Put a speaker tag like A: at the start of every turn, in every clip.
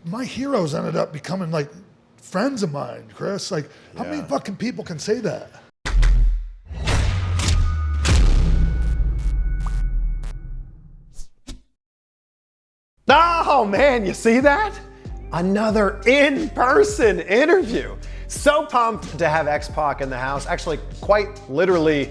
A: my heroes ended up becoming like friends of mine, Chris. Like, how many fucking people can say that?
B: Oh man, you see that? Another in-person interview. So pumped to have X-Pac in the house, actually quite literally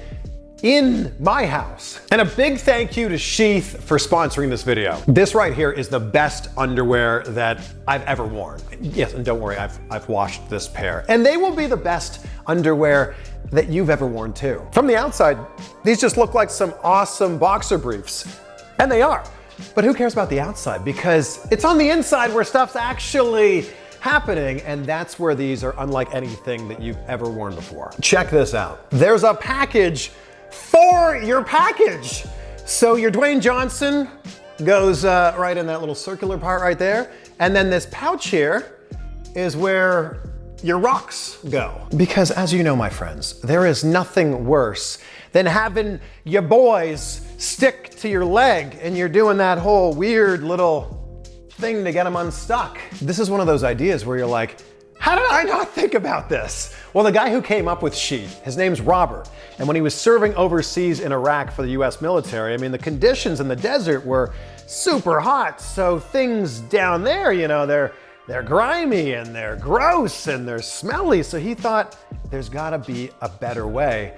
B: in my house. And a big thank you to Sheath for sponsoring this video. This right here is the best underwear that I've ever worn. Yes, and don't worry, I've washed this pair. And they will be the best underwear that you've ever worn too. From the outside, these just look like some awesome boxer briefs. And they are. But who cares about the outside? Because it's on the inside where stuff's actually happening, and that's where these are unlike anything that you've ever worn before. Check this out. There's a package for your package. So your Dwayne Johnson goes right in that little circular part right there, and then this pouch here is where your rocks go. Because as you know, my friends, there is nothing worse than having your boys stick to your leg and you're doing that whole weird little thing to get them unstuck. This is one of those ideas where you're like, how did I not think about this? Well, the guy who came up with Sheath, his name's Robert. And when he was serving overseas in Iraq for the US military, I mean, the conditions in the desert were super hot. So things down there, you know, they're grimy and they're gross and they're smelly. So he thought there's gotta be a better way.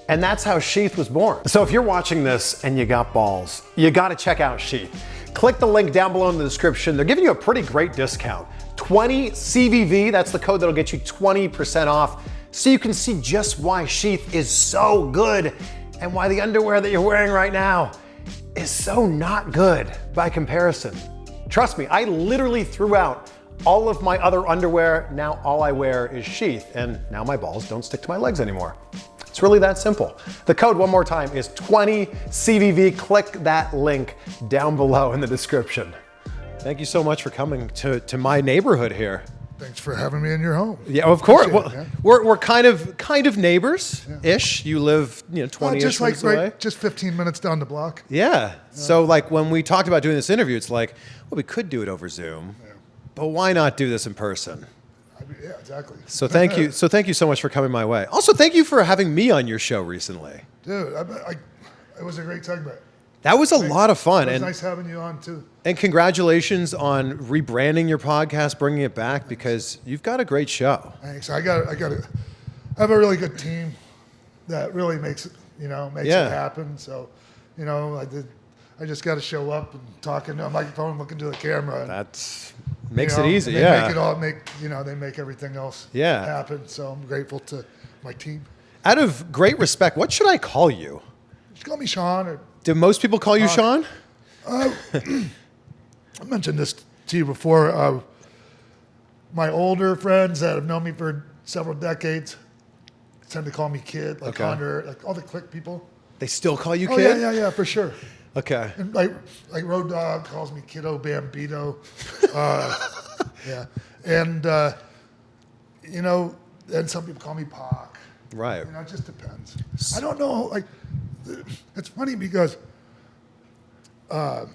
B: And that's how Sheath was born. So if you're watching this and you got balls, you gotta check out Sheath. Click the link down below in the description. They're giving you a pretty great discount. 20 CVV, that's the code that'll get you 20% off. So you can see just why Sheath is so good and why the underwear that you're wearing right now is so not good by comparison. Trust me, I literally threw out all of my other underwear. Now all I wear is Sheath, and now my balls don't stick to my legs anymore. It's really that simple. The code, one more time, is 20 CVV. Click that link down below in the description. Thank you so much for coming to my neighborhood here.
A: Thanks for having me in your home.
B: Yeah, of course.
A: Well,
B: yeah. We're kind of neighbors-ish. You live, 20-ish minutes away.
A: Right, just 15 minutes down the block.
B: Yeah. So like when we talked about doing this interview, it's like, well, we could do it over Zoom, but why not do this in person?
A: Yeah, exactly.
B: So thank you. So thank you so much for coming my way. Also, thank you for having me on your show recently.
A: Dude, it was a great segment.
B: That was a lot of fun.
A: It was nice having you on too.
B: And congratulations on rebranding your podcast, bringing it back, because you've got a great show.
A: Thanks. I have a really good team that really makes it happen. So, I just got to show up and talk into a microphone, look into the camera.
B: That makes it easy.
A: They make everything else happen. So I'm grateful to my team.
B: Out of great respect, what should I call you?
A: Just call me Sean. Or
B: do most people call you Sean?
A: I mentioned this to you before. My older friends that have known me for several decades tend to call me Kid, like Hunter, like all the Click people.
B: They still call you Kid?
A: Yeah, for sure.
B: Okay.
A: And like Road Dogg calls me Kiddo Bambino. And and some people call me Pac.
B: Right.
A: It just depends. I don't know. Like, it's funny because Kurt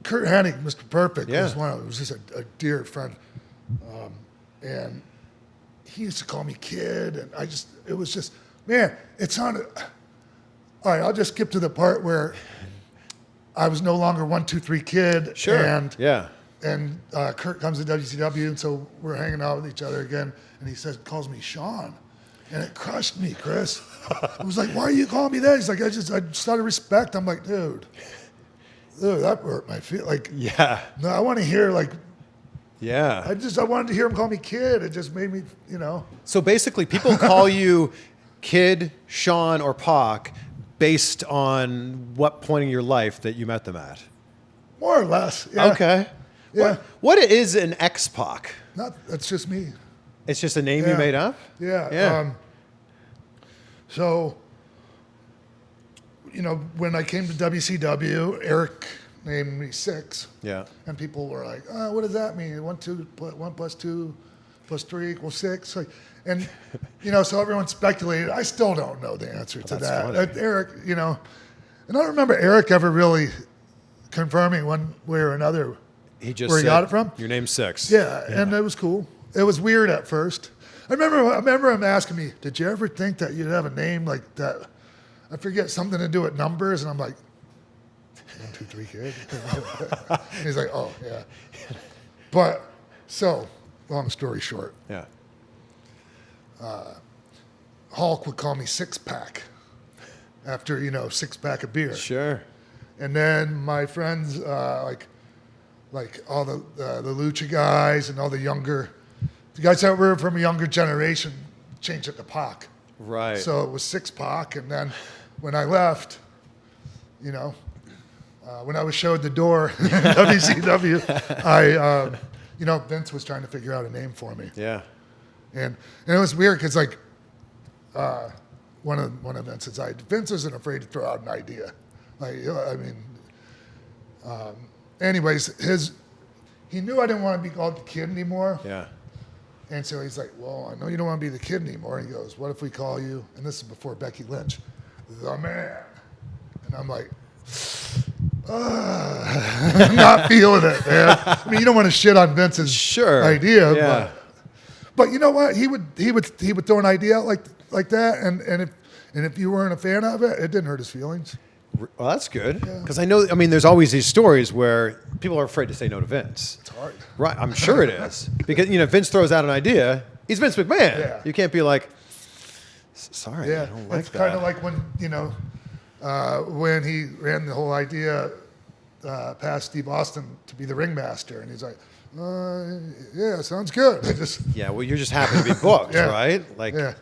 A: Hennig, Mr. Perfect, was just a dear friend, and he used to call me Kid, and it was just, man, it sounded. All right, I'll just skip to the part where I was no longer 1, 2, 3 Kid.
B: Sure.
A: And Kurt comes to WCW, and so we're hanging out with each other again, and he calls me Sean. And it crushed me, Chris. I was like, why are you calling me that? He's like, I just out of respect. I'm like, dude, that hurt my feel. Like, no, I want to hear I wanted to hear him call me Kid. It just made me,
B: So basically, people call you Kid, Sean, or Pac based on what point in your life that you met them at.
A: More or less. Yeah.
B: Okay.
A: Yeah.
B: What is an X-Pac?
A: That's just me.
B: It's just a name you made up?
A: Yeah. So, when I came to WCW, Eric named me 6.
B: Yeah.
A: And people were like, oh, what does that mean? 1 plus 2 plus 3 equals 6. Like, and, so everyone speculated. I still don't know the answer to that. Eric, and I don't remember Eric ever really confirming one way or another.
B: He just
A: where he
B: said,
A: got it from.
B: Your name's Six.
A: Yeah, and it was cool. It was weird at first. I remember him asking me, "Did you ever think that you'd have a name like that?" I forget, something to do with numbers, and I'm like, 1, 2, 3, kid. He's like, "Oh yeah." But so, long story short,
B: Yeah.
A: Hulk would call me X-Pac after 6-pack of beer.
B: Sure.
A: And then my friends, like all the lucha guys and all the guys that were from a younger generation, changed it to Pac.
B: Right.
A: So it was 6-Pac, and then when I left, when I was showed the door in WCW, Vince was trying to figure out a name for me.
B: Yeah.
A: And it was weird because one of Vince's ideas, Vince isn't afraid to throw out an idea. Anyways, he knew I didn't want to be called the Kid anymore.
B: Yeah.
A: And so he's like, well, I know you don't want to be the Kid anymore. And he goes, what if we call you, and this is before Becky Lynch, the Man. And I'm like, not feeling it, man. I mean, you don't want to shit on Vince's idea,
B: yeah.
A: but you know what? He would throw an idea out like that, and if you weren't a fan of it, it didn't hurt his feelings.
B: Well, that's good. Because there's always these stories where people are afraid to say no to Vince.
A: It's hard.
B: Right, I'm sure it is. Because, Vince throws out an idea. He's Vince McMahon.
A: Yeah.
B: You can't be like, sorry, I don't like
A: it's
B: that.
A: kind of like when he ran the whole idea past Steve Austin to be the ringmaster, and he's like, yeah, sounds good.
B: Yeah, well, you're just happy to be booked,
A: Yeah.
B: right?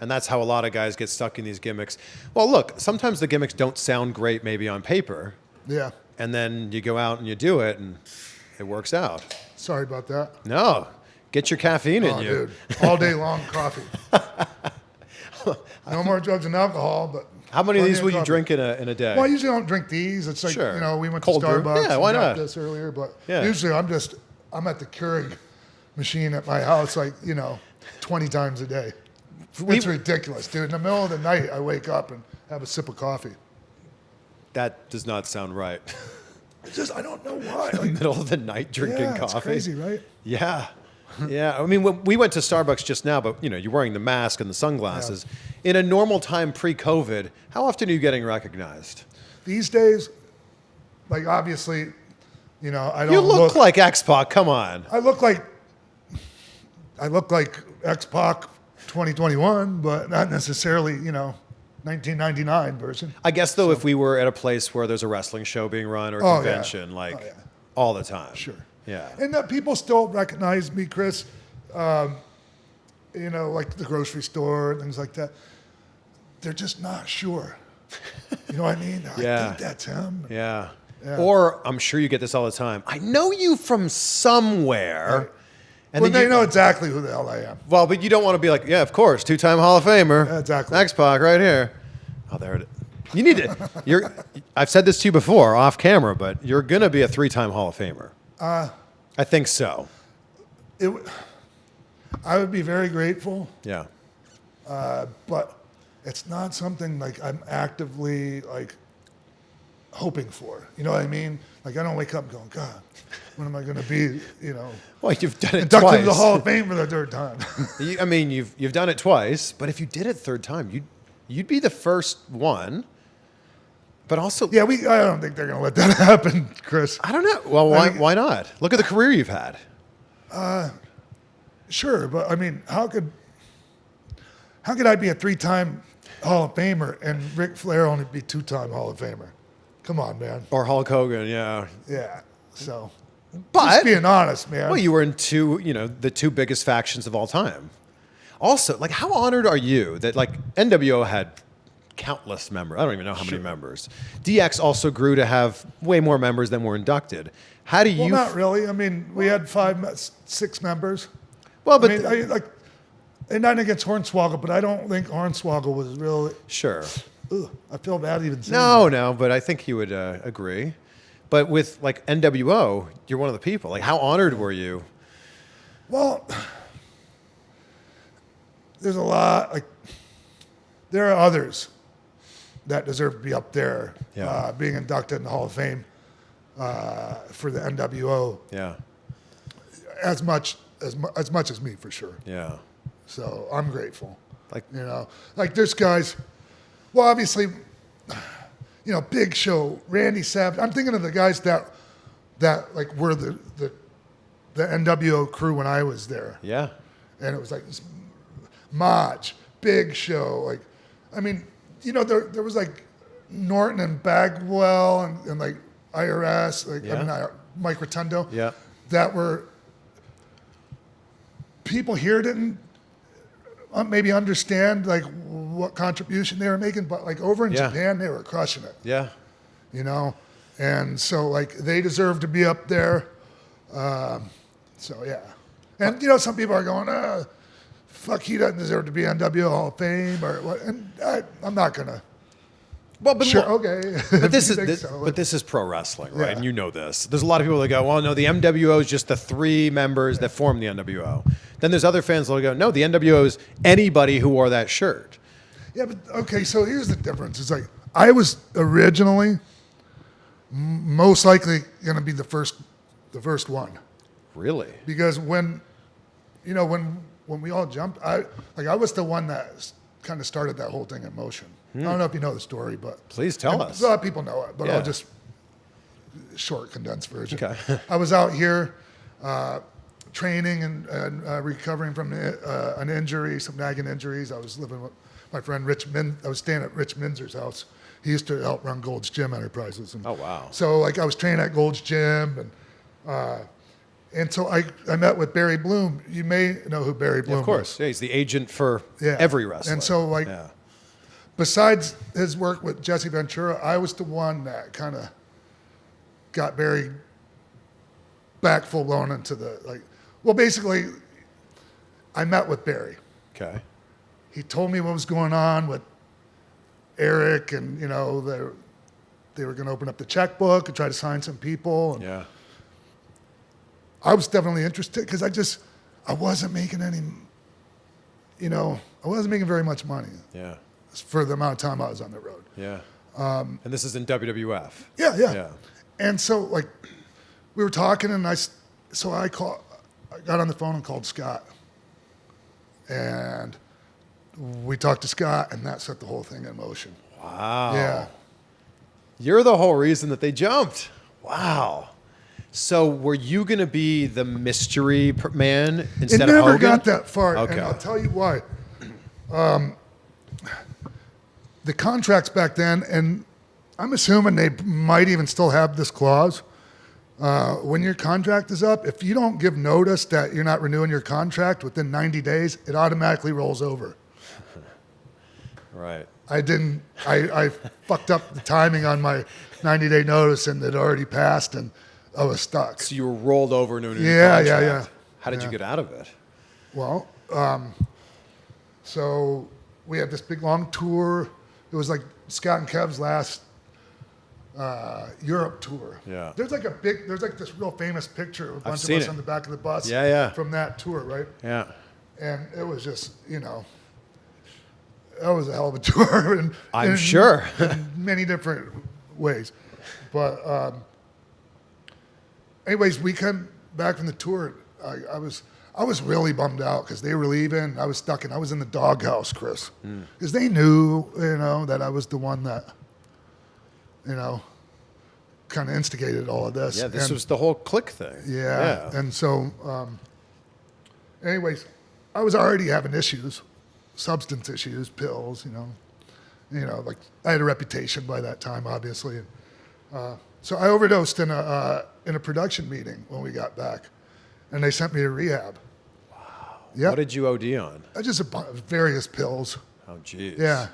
B: And that's how a lot of guys get stuck in these gimmicks. Well, look, sometimes the gimmicks don't sound great maybe on paper.
A: Yeah.
B: And then you go out and you do it, and it works out.
A: Sorry about that.
B: No, get your caffeine in you.
A: Dude, all day long coffee. No more drugs and alcohol, but
B: how many of these will you
A: coffee.
B: drink in a day?
A: Well, I usually don't drink these. It's like,
B: Sure.
A: We went
B: Cold
A: to
B: brew.
A: Starbucks
B: Yeah, why
A: and got
B: not?
A: this earlier, but
B: Yeah.
A: usually I'm at the Keurig machine at my house 20 times a day. It's ridiculous, dude. In the middle of the night, I wake up and have a sip of coffee.
B: That does not sound right.
A: It's just, I don't know why.
B: Middle of the night drinking coffee.
A: It's crazy, right?
B: Yeah. Yeah. I mean, we went to Starbucks just now, but you're wearing the mask and the sunglasses. Yeah. In a normal time pre-COVID, how often are you getting recognized?
A: These days, obviously, I don't
B: You look like X-Pac. Come on.
A: I look like X-Pac 2021, but not necessarily, 1999 version.
B: I guess, though, if we were at a place where there's a wrestling show being run or a convention, all the time.
A: Sure.
B: Yeah.
A: And people still recognize me, Chris, like the grocery store and things like that. They're just not sure. You know what I mean? I think that's him.
B: Yeah. Or I'm sure you get this all the time. I know you from somewhere.
A: Right.
B: And
A: they know exactly who the hell I am.
B: Well, but you don't want to be like, yeah, of course, 2-time Hall of Famer.
A: Yeah, exactly.
B: X-Pac right here. Oh, there it is. You need to. I've said this to you before, off camera, but you're gonna be a 3-time Hall of Famer. I think so.
A: I would be very grateful.
B: Yeah.
A: But it's not something I'm actively hoping for. You know what I mean? I don't wake up going, God, when am I going to be?
B: Well, you've done it
A: inducted
B: twice.
A: to the Hall of Fame for the 3rd time.
B: You've done it twice, but if you did it 3rd time, you'd be the first one. But also,
A: yeah, I don't think they're going to let that happen, Chris.
B: I don't know. Well, why not? Look at the career you've had.
A: Sure, but how could I be a 3-time Hall of Famer and Ric Flair only be 2-time Hall of Famer? Come on, man.
B: Or Hulk Hogan, yeah.
A: Yeah. So,
B: but
A: just being honest, man.
B: Well, you were in the 2 biggest factions of all time. Also, how honored are you that NWO had countless members? I don't even know how many members. DX also grew to have way more members than were inducted. How do you?
A: Well, not really. We had 6 members.
B: Well, but
A: and not against Hornswoggle, but I don't think Hornswoggle was really.
B: Sure.
A: Ugh, I feel bad even saying that.
B: No, but I think you would agree. But with NWO, you're one of the people. How honored were you?
A: Well, there's a lot. There are others that deserve to be up there,
B: Yeah.
A: being inducted in the Hall of Fame for the NWO.
B: Yeah.
A: as much as me for sure.
B: Yeah.
A: So I'm grateful.
B: Like,
A: You know, like there's guys. Well, obviously, you know, Big Show, Randy Savage. I'm thinking of the guys that like were the NWO crew when I was there,
B: yeah.
A: and it was like Mach, Big Show. Like, I mean, you know, there was like Norton and Bagwell and like IRS, like
B: Yeah.
A: I mean, Mike Rotundo.
B: Yeah.
A: That were people here didn't maybe understand like what contribution they were making, but like over in
B: Yeah.
A: Japan, they were crushing it,
B: Yeah.
A: you know? And so like they deserve to be up there. So yeah. And you know, some people are going, fuck, he doesn't deserve to be on NWO Hall of Fame or what. And I'm not gonna.
B: Well, but
A: Sure,
B: look,
A: okay.
B: but this
A: If you
B: is
A: think so.
B: but this is pro wrestling, right?
A: Yeah.
B: And you know this. There's a lot of people that go, well, no, the NWO is just the 3 members that form the NWO. Then there's other fans that will go, no, the NWO is anybody who wore that shirt.
A: Yeah, but okay, so here's the difference. It's like I was originally most likely going to be the first one,
B: Really?
A: because when we all jumped, I was the one that kind of started that whole thing in motion. I don't know if you know the story, but
B: Please tell
A: and
B: us.
A: a lot of people know it, but
B: Yeah.
A: I'll just short condensed version.
B: Okay.
A: I was out here training and recovering from an injury, some nagging injuries. I was living with my friend Rich I was staying at Rich Minzer's house. He used to help run Gold's Gym Enterprises. And
B: Oh, wow.
A: So like I was training at Gold's Gym, and so I met with Barry Bloom. You may know who Barry Bloom
B: Of course. Yeah, he's the agent for
A: Yeah.
B: every wrestler.
A: And so like
B: yeah.
A: besides his work with Jesse Ventura, I was the one that kind of got Barry back full blown into the like. Well, basically, I met with Barry.
B: Okay.
A: He told me what was going on with Eric, and you know they were going to open up the checkbook and try to sign some people. And
B: Yeah.
A: I was definitely interested because I wasn't making any. You know, I wasn't making very much money
B: Yeah.
A: for the amount of time I was on the road.
B: Yeah. And this is in WWF.
A: Yeah.
B: Yeah.
A: And so like we were talking, and I got on the phone and called Scott, and we talked to Scott, and that set the whole thing in motion.
B: Wow.
A: Yeah.
B: You're the whole reason that they jumped. Wow. So were you going to be the mystery man instead
A: It
B: of
A: never
B: Hogan?
A: got that far,
B: Okay.
A: and I'll tell you why. The contracts back then, and I'm assuming they might even still have this clause. When your contract is up, if you don't give notice that you're not renewing your contract within 90 days, it automatically rolls over.
B: Right.
A: I fucked up the timing on my 90-day notice, and it already passed, and I was stuck.
B: So you were rolled over into a new
A: Yeah,
B: contract.
A: yeah.
B: How did you get out of it?
A: Well, so we had this big long tour. It was like Scott and Kev's last Europe tour.
B: Yeah.
A: There's like this real famous picture of a bunch of
B: seen
A: us
B: it.
A: on the back of the bus.
B: Yeah, yeah.
A: From that tour, right?
B: Yeah.
A: And it was just, you know, that was a hell of a tour. And,
B: I'm sure.
A: in many different ways. But anyways, we came back from the tour. I was really bummed out because they were leaving. I was in the doghouse, Chris, because they knew, you know, that I was the one that, you know, kind of instigated all of this.
B: Yeah, this
A: And-
B: was the whole click thing.
A: yeah. And so, anyways, I was already having issues, substance issues, pills, you know, like I had a reputation by that time, obviously. So I overdosed in a production meeting when we got back, and they sent me to rehab. Wow. Yeah.
B: What did you OD on?
A: Just various pills.
B: Oh, geez.
A: Yeah.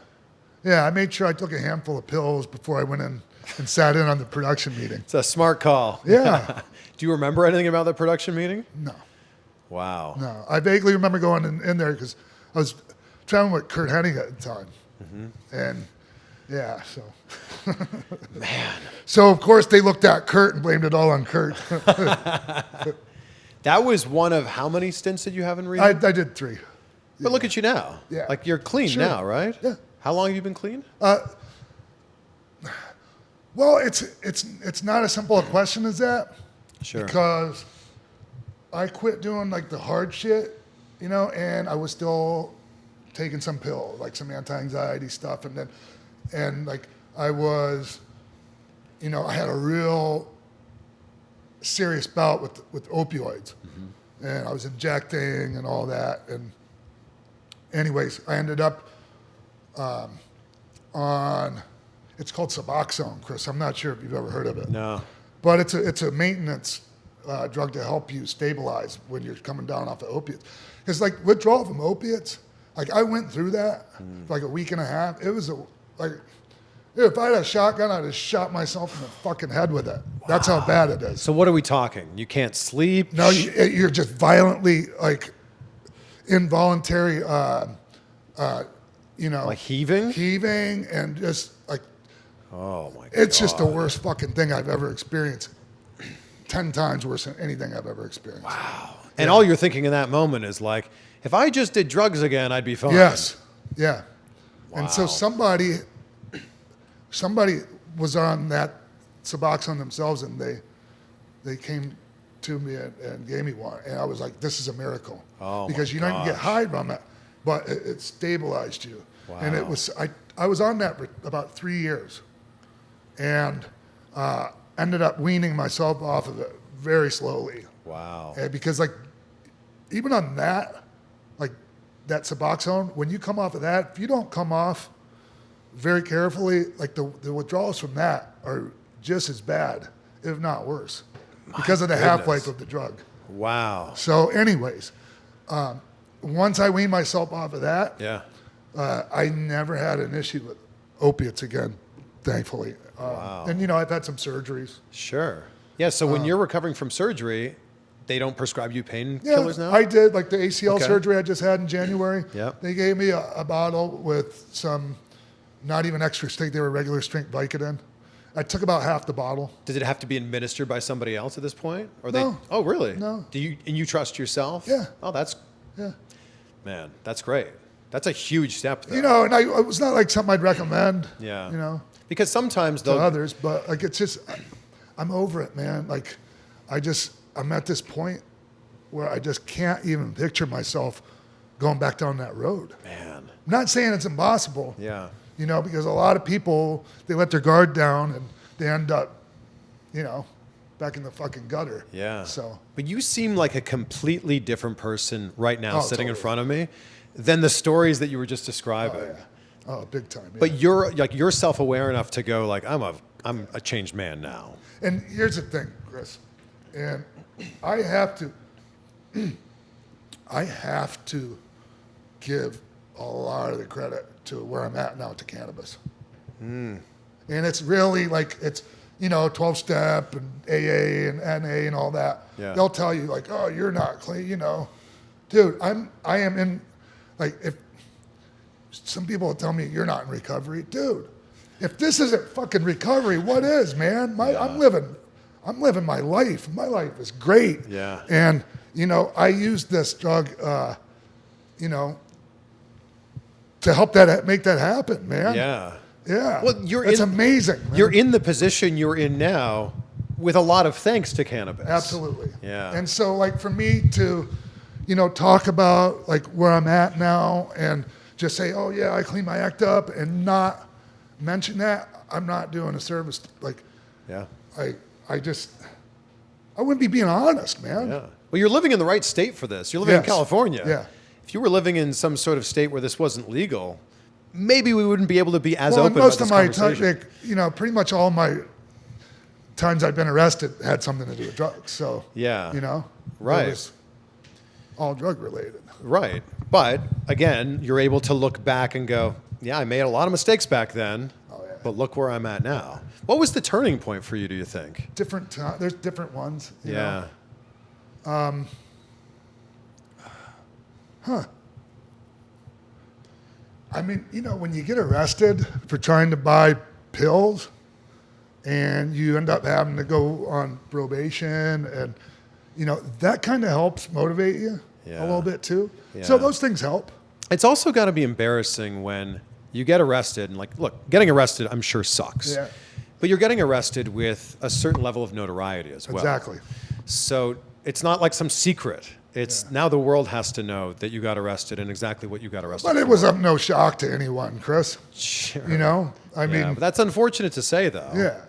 A: Yeah, I made sure I took a handful of pills before I went in and sat in on the production meeting.
B: It's a smart call.
A: Yeah.
B: Do you remember anything about the production meeting?
A: No.
B: Wow.
A: No, I vaguely remember going in there because I was traveling with Kurt Hennig at the time, and yeah, so
B: Man.
A: so of course they looked at Kurt and blamed it all on Kurt.
B: That was one of how many stints did you have in rehab?
A: I did 3.
B: But look at you now.
A: Yeah.
B: Like you're clean
A: Sure.
B: now, right?
A: Yeah.
B: How long have you been clean?
A: Well, it's not as simple a question as that
B: Sure.
A: because I quit doing like the hard shit, you know, and I was still taking some pills, like some anti-anxiety stuff, and like I was, you know, I had a real serious bout with opioids, and I was injecting and all that, and anyways, I ended up on, it's called Suboxone, Chris. I'm not sure if you've ever heard of it.
B: No.
A: But it's a maintenance drug to help you stabilize when you're coming down off of opiates. Because like withdrawal from opiates, like I went through that for like a week and a half. It was dude, if I had a shotgun, I'd have shot myself in the fucking head with it. Wow. That's how bad it is.
B: So what are we talking? You can't sleep?
A: No, you're just violently like involuntary, you know,
B: like heaving
A: and just like,
B: oh my God.
A: It's just the worst fucking thing I've ever experienced. 10 times worse than anything I've ever experienced.
B: Wow. And all you're thinking in that moment is like, if I just did drugs again, I'd be fine.
A: Yes. Yeah.
B: Wow.
A: And so somebody was on that Suboxone themselves, and they came to me and gave me one, and I was like, this is a miracle.
B: Oh,
A: because you don't get high from it, but it stabilized you.
B: Wow.
A: And it was I was on that for about 3 years, and ended up weaning myself off of it very slowly.
B: Wow.
A: And because like even on that, like that Suboxone, when you come off of that, if you don't come off very carefully, like the withdrawals from that are just as bad, if not worse, because of the half-life of the drug.
B: Wow.
A: So anyways, once I weaned myself off of that,
B: Yeah.
A: I never had an issue with opiates again, thankfully.
B: Wow.
A: And, you know, I've had some surgeries.
B: Sure. Yeah, so when you're recovering from surgery, they don't prescribe you painkillers
A: Yeah,
B: now?
A: I did, like the ACL
B: Okay.
A: surgery I just had in January.
B: Yep.
A: They gave me a bottle with some, not even extra strength, they were regular strength Vicodin. I took about half the bottle.
B: Does it have to be administered by somebody else at this point? Or
A: No.
B: Oh, really?
A: No.
B: And you trust yourself?
A: Yeah.
B: Oh,
A: Yeah.
B: man, that's great. That's a huge step, though.
A: You know, and it was not like something I'd recommend,
B: Yeah.
A: you know,
B: Because sometimes,
A: to
B: though,
A: others, but like it's just, I'm over it, man. Like I'm at this point where I just can't even picture myself going back down that road.
B: man,
A: I'm not saying it's impossible.
B: yeah.
A: You know, because a lot of people, they let their guard down and they end up, you know, back in the fucking gutter.
B: Yeah.
A: So,
B: But you seem like a completely different person right now,
A: Oh,
B: sitting in
A: totally.
B: front of me, than the stories that you were just describing.
A: oh, yeah. Oh, big time. Yeah.
B: But you're self-aware enough to go like, I'm a changed man now.
A: And here's the thing, Chris, and I have to give a lot of the credit to where I'm at now to cannabis. And it's really like, it's, you know, 12-step and AA and NA and all that.
B: Yeah.
A: They'll tell you like, oh, you're not clean, you know. Dude, I am in, like, if some people will tell me you're not in recovery. Dude, if this isn't fucking recovery, what is, man? I'm living my life. My life is great.
B: Yeah.
A: And, you know, I use this drug, you know, to help make that happen, man.
B: Yeah.
A: Yeah.
B: Well,
A: it's amazing. Man.
B: You're in the position you're in now with a lot of thanks to cannabis.
A: Absolutely.
B: Yeah.
A: And so, like, for me to, you know, talk about like where I'm at now and just say, oh yeah, I cleaned my act up and not mention that, I'm not doing a service. Like,
B: Yeah.
A: I wouldn't be being honest, man.
B: Yeah. Well, you're living in the right state for this. You're living in
A: Yes.
B: California.
A: Yeah.
B: If you were living in some sort of state where this wasn't legal, maybe we wouldn't be able to be as
A: Well,
B: open
A: most
B: about
A: of
B: this
A: my
B: conversation.
A: time, like, you know, pretty much all my times I've been arrested had something to do with drugs. So,
B: Yeah.
A: you know,
B: Right.
A: it was all drug related.
B: Right. But again, you're able to look back and go, yeah, I made a lot of mistakes back then,
A: Oh, yeah.
B: but look where I'm at now. What was the turning point for you, do you think?
A: There's different ones. You
B: Yeah.
A: know? I mean, you know, when you get arrested for trying to buy pills and you end up having to go on probation and, you know, that kind of helps motivate you
B: Yeah.
A: a little bit too. So
B: Yeah.
A: those things help.
B: It's also got to be embarrassing when you get arrested and like, look, getting arrested, I'm sure sucks.
A: Yeah.
B: But you're getting arrested with a certain level of notoriety as well.
A: Exactly.
B: So it's not like some secret. It's now the world has to know that you got arrested and exactly what you got arrested
A: But
B: for.
A: it was of no shock to anyone, Chris.
B: Sure.
A: You know, I
B: Yeah,
A: mean,
B: but that's unfortunate to say, though.
A: yeah,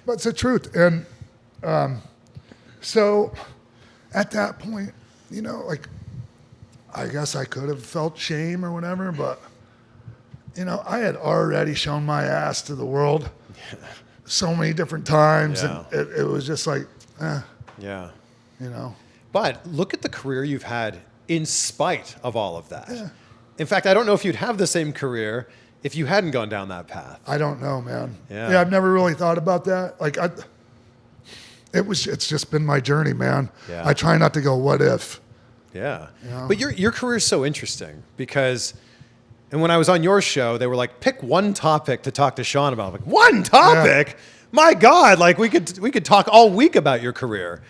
A: but it's the truth. And so at that point, you know, like, I guess I could have felt shame or whatever, but, you know, I had already shown my ass to the world so many different times.
B: Yeah.
A: And it was just like,
B: Yeah.
A: you know.
B: But look at the career you've had in spite of all of that.
A: Yeah.
B: In fact, I don't know if you'd have the same career if you hadn't gone down that path.
A: I don't know, man.
B: Yeah.
A: I've never really thought about that. Like, it's just been my journey, man.
B: Yeah.
A: I try not to go, what if?
B: Yeah.
A: Yeah.
B: But your career is so interesting because, and when I was on your show, they were like, pick one topic to talk to Sean about. I'm like, one topic?
A: Yeah.
B: My God, like we could talk all week about your career.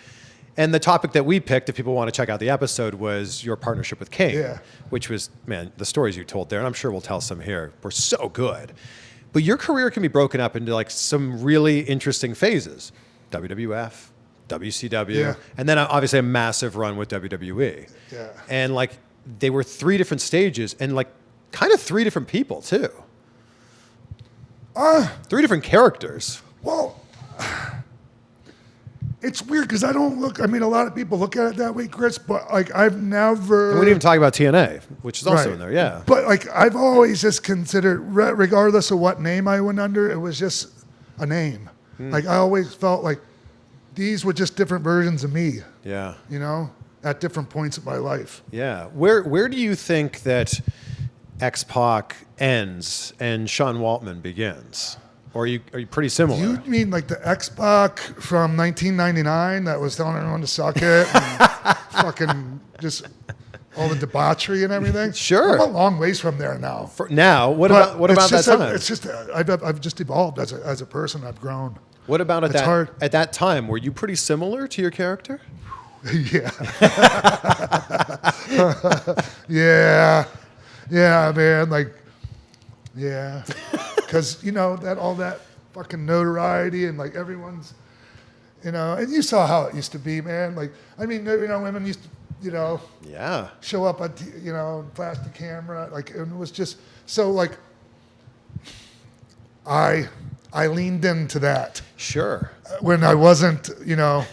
B: And the topic that we picked, if people want to check out the episode, was your partnership with Kane,
A: Yeah.
B: which was, man, the stories you told there, and I'm sure we'll tell some here, were so good. But your career can be broken up into like some really interesting phases. WWF, WCW,
A: Yeah.
B: and then obviously a massive run with WWE.
A: Yeah.
B: And like they were 3 different stages and like kind of 3 different people too. 3 different characters.
A: Well, it's weird because I don't look, I mean, a lot of people look at it that way, Chris, but like I've never.
B: And we didn't even talk about TNA, which is also
A: Right.
B: in there, yeah.
A: But like I've always just considered, regardless of what name I went under, it was just a name. Like I always felt like these were just different versions of me,
B: Yeah.
A: you know, at different points of my life.
B: Yeah. Where do you think that X-Pac ends and Sean Waltman begins? Or are you pretty similar?
A: You mean like the X-Pac from 1999 that was telling everyone to suck it and fucking just all the debauchery and everything?
B: Sure.
A: I'm a long ways from there now.
B: For now, what
A: But
B: about
A: it's
B: that
A: just
B: time?
A: It's just I've just evolved as a person. I've grown.
B: What about
A: it's hard.
B: at that time? Were you pretty similar to your character?
A: Yeah. yeah, man. Like, yeah, because you know that all that fucking notoriety and like everyone's, you know, and you saw how it used to be, man. Like, I mean, you know, women used to, you know,
B: Yeah.
A: show up on, you know, and flash the camera, like, and it was just so like. I leaned into that
B: Sure.
A: when I wasn't, you know,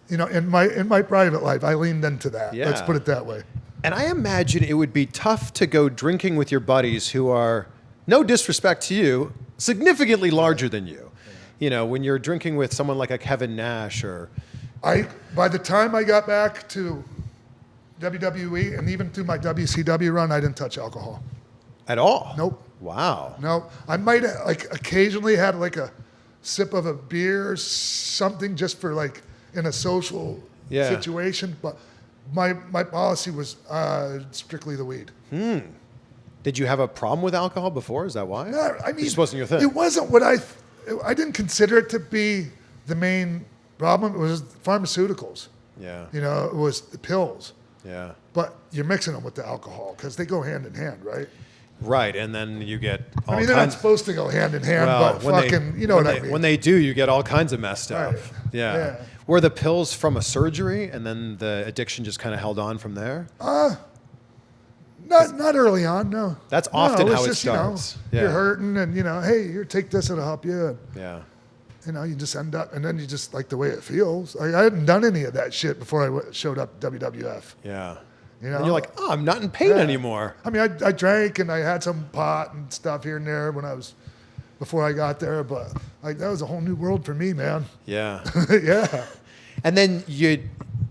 A: in my private life, I leaned into that.
B: Yeah.
A: Let's put it that way.
B: And I imagine it would be tough to go drinking with your buddies who are, no disrespect to you, significantly larger than you. You know, when you're drinking with someone like a Kevin Nash or...
A: By the time I got back to WWE and even through my WCW run, I didn't touch alcohol.
B: At all?
A: Nope.
B: Wow.
A: No, I might have like occasionally had like a sip of a beer, something just for like in a social
B: Yeah.
A: situation, but my policy was strictly the weed.
B: Did you have a problem with alcohol before? Is that why?
A: No, I mean,
B: It just wasn't your thing.
A: It wasn't what I didn't consider it to be the main problem. It was pharmaceuticals.
B: Yeah.
A: You know, it was the pills.
B: Yeah.
A: But you're mixing them with the alcohol because they go hand in hand, right?
B: Right, and then you get all
A: I mean, they're not
B: kinds...
A: supposed to go hand in hand,
B: Well,
A: but
B: when
A: fucking, you know what I mean.
B: When they do, you get all kinds of messed up.
A: Right.
B: Yeah.
A: Yeah.
B: Were the pills from a surgery and then the addiction just kind of held on from there?
A: Not early on, no.
B: That's often
A: no,
B: how it
A: just,
B: starts.
A: You know,
B: Yeah.
A: You're hurting, and you know, hey, here, take this, it'll help you. And,
B: Yeah.
A: you know, you just end up, and then you just like the way it feels. I hadn't done any of that shit before I showed up WWF.
B: Yeah.
A: You know,
B: And you're like, oh, I'm not in pain
A: Yeah.
B: anymore.
A: I mean, I drank and I had some pot and stuff here and there before I got there, but like that was a whole new world for me, man.
B: Yeah.
A: Yeah.
B: And then you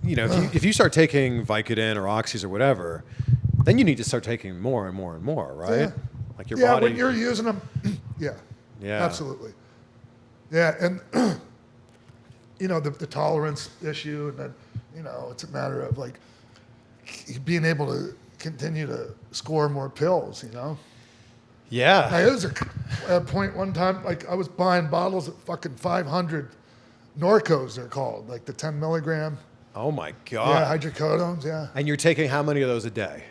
B: know, if you start taking Vicodin or Oxys or whatever, then you need to start taking more and more and more, right?
A: Yeah.
B: Like your
A: Yeah,
B: body.
A: when you're using them, yeah.
B: Yeah.
A: Absolutely. Yeah, and you know, the tolerance issue, and then, you know, it's a matter of like being able to continue to score more pills, you know?
B: Yeah.
A: There was a point one time, like I was buying bottles of fucking 500 Norcos, they're called, like the 10 milligram.
B: Oh my God.
A: Yeah, hydrocodones, yeah.
B: And you're taking how many of those a day?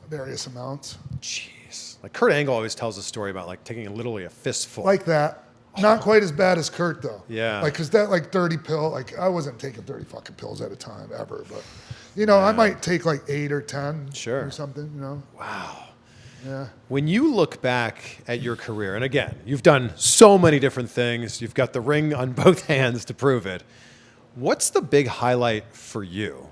A: Various amounts.
B: Jeez. Like Kurt Angle always tells a story about like taking literally a fistful.
A: Like that. Not quite as bad as Kurt though.
B: Yeah.
A: Like, cause that like 30 pill, like I wasn't taking 30 fucking pills at a time ever, but you know, I might take like 8 or 10
B: Sure.
A: or something, you know?
B: Wow.
A: Yeah.
B: When you look back at your career, and again, you've done so many different things, you've got the ring on both hands to prove it. What's the big highlight for you?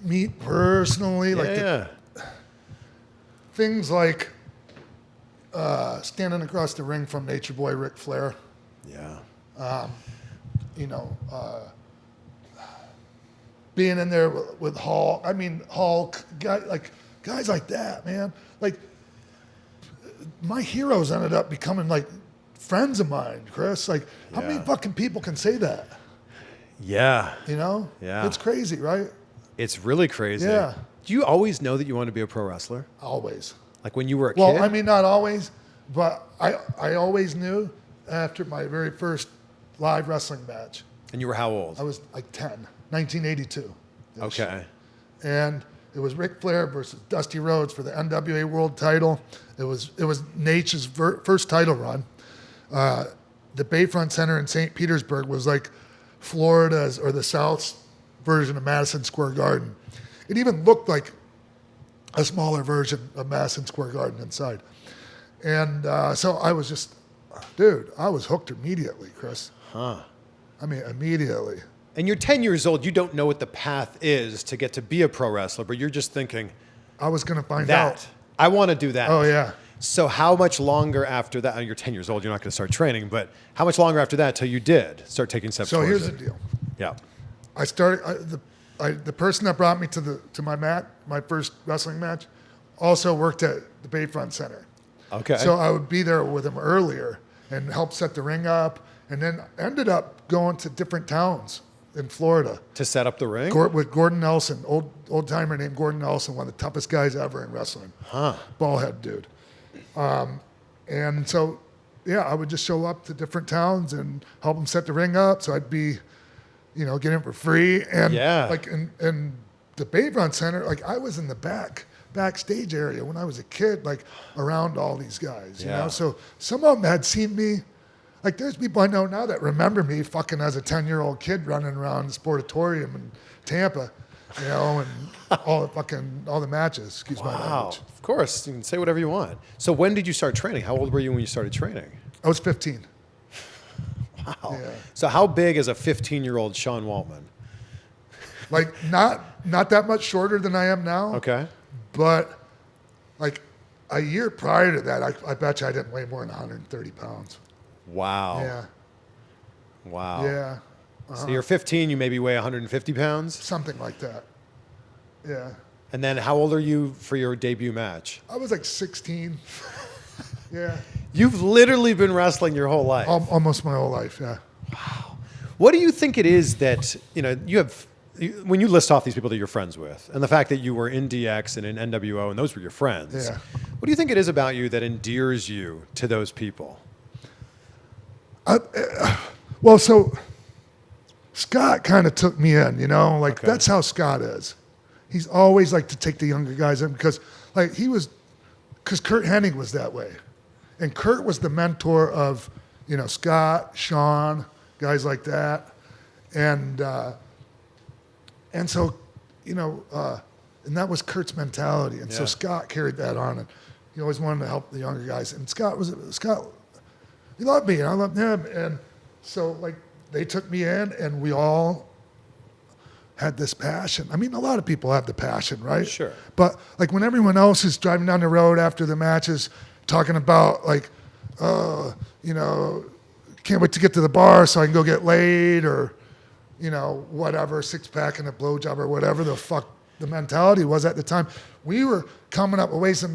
A: Me personally, like
B: Yeah.
A: things like standing across the ring from Nature Boy Ric Flair,
B: Yeah.
A: you know, being in there with Hulk. I mean, Hulk, guys like that, man. Like, my heroes ended up becoming like friends of mine, Chris. Like, how many
B: Yeah.
A: fucking people can say that?
B: Yeah.
A: You know?
B: Yeah.
A: It's crazy, right?
B: It's really crazy.
A: Yeah.
B: Do you always know that you want to be a pro wrestler?
A: Always.
B: Like when you were a
A: Well,
B: kid?
A: I mean, not always, but I always knew after my very first live wrestling match.
B: And you were how old?
A: I was like 10, 1982.
B: Okay.
A: And it was Ric Flair versus Dusty Rhodes for the NWA World Title. It was Nature's first title run. The Bayfront Center in St. Petersburg was like Florida's or the South's version of Madison Square Garden. It even looked like a smaller version of Madison Square Garden inside. And so I was just, dude, I was hooked immediately, Chris.
B: Huh.
A: I mean, immediately.
B: And you're 10 years old. You don't know what the path is to get to be a pro wrestler, but you're just thinking,
A: I was going to find
B: that.
A: out.
B: I want to do that.
A: Oh, yeah.
B: So how much longer after that? You're 10 years old. You're not going to start training, but how much longer after that till you did start taking steps
A: So
B: towards
A: here's
B: it?
A: the deal.
B: Yeah.
A: I started, the person that brought me to my first wrestling match also worked at the Bayfront Center.
B: Okay.
A: So I would be there with him earlier and help set the ring up, and then ended up going to different towns in Florida
B: to set up the ring?
A: with Gordon Nelson, old timer named Gordon Nelson, one of the toughest guys ever in wrestling.
B: Huh.
A: Ballhead dude. And so, yeah, I would just show up to different towns and help them set the ring up. So I'd be, you know, get in for free. And
B: Yeah.
A: like in the Bayfront Center, like I was in the backstage area when I was a kid, like around all these guys, you
B: Yeah.
A: know? So some of them had seen me. Like there's people I know now that remember me fucking as a 10-year-old kid running around the Sportatorium in Tampa, you know, and all the matches, excuse my
B: Wow.
A: language.
B: Of course. You can say whatever you want. So when did you start training? How old were you when you started training?
A: I was 15.
B: Wow.
A: Yeah.
B: So how big is a 15-year-old Sean Waltman?
A: Like not that much shorter than I am now.
B: Okay.
A: But like a year prior to that, I bet you I didn't weigh more than 130 pounds.
B: Wow.
A: Yeah.
B: Wow.
A: Yeah.
B: So you're 15, you maybe weigh 150 pounds?
A: Something like that. Yeah.
B: And then how old are you for your debut match?
A: I was like 16. Yeah.
B: You've literally been wrestling your whole life.
A: Almost my whole life. Yeah.
B: What do you think it is that, when you list off these people that you're friends with, and the fact that you were in DX and in NWO and those were your friends,
A: Yeah.
B: what do you think it is about you that endears you to those people?
A: Well, so Scott kind of took me in, you know, like
B: Okay.
A: that's how Scott is. He's always like to take the younger guys in because because Kurt Hennig was that way. And Kurt was the mentor of, you know, Scott, Sean, guys like that. And so, you know, and that was Kurt's mentality. And so
B: Yeah.
A: Scott carried that on, and he always wanted to help the younger guys. And Scott, he loved me and I loved him. And so like they took me in and we all had this passion. I mean, a lot of people have the passion, right?
B: Sure.
A: But like when everyone else is driving down the road after the matches, talking about like, you know, can't wait to get to the bar so I can go get laid, or, you know, whatever, six-pack and a blowjob or whatever the fuck the mentality was at the time. We were coming up with ways to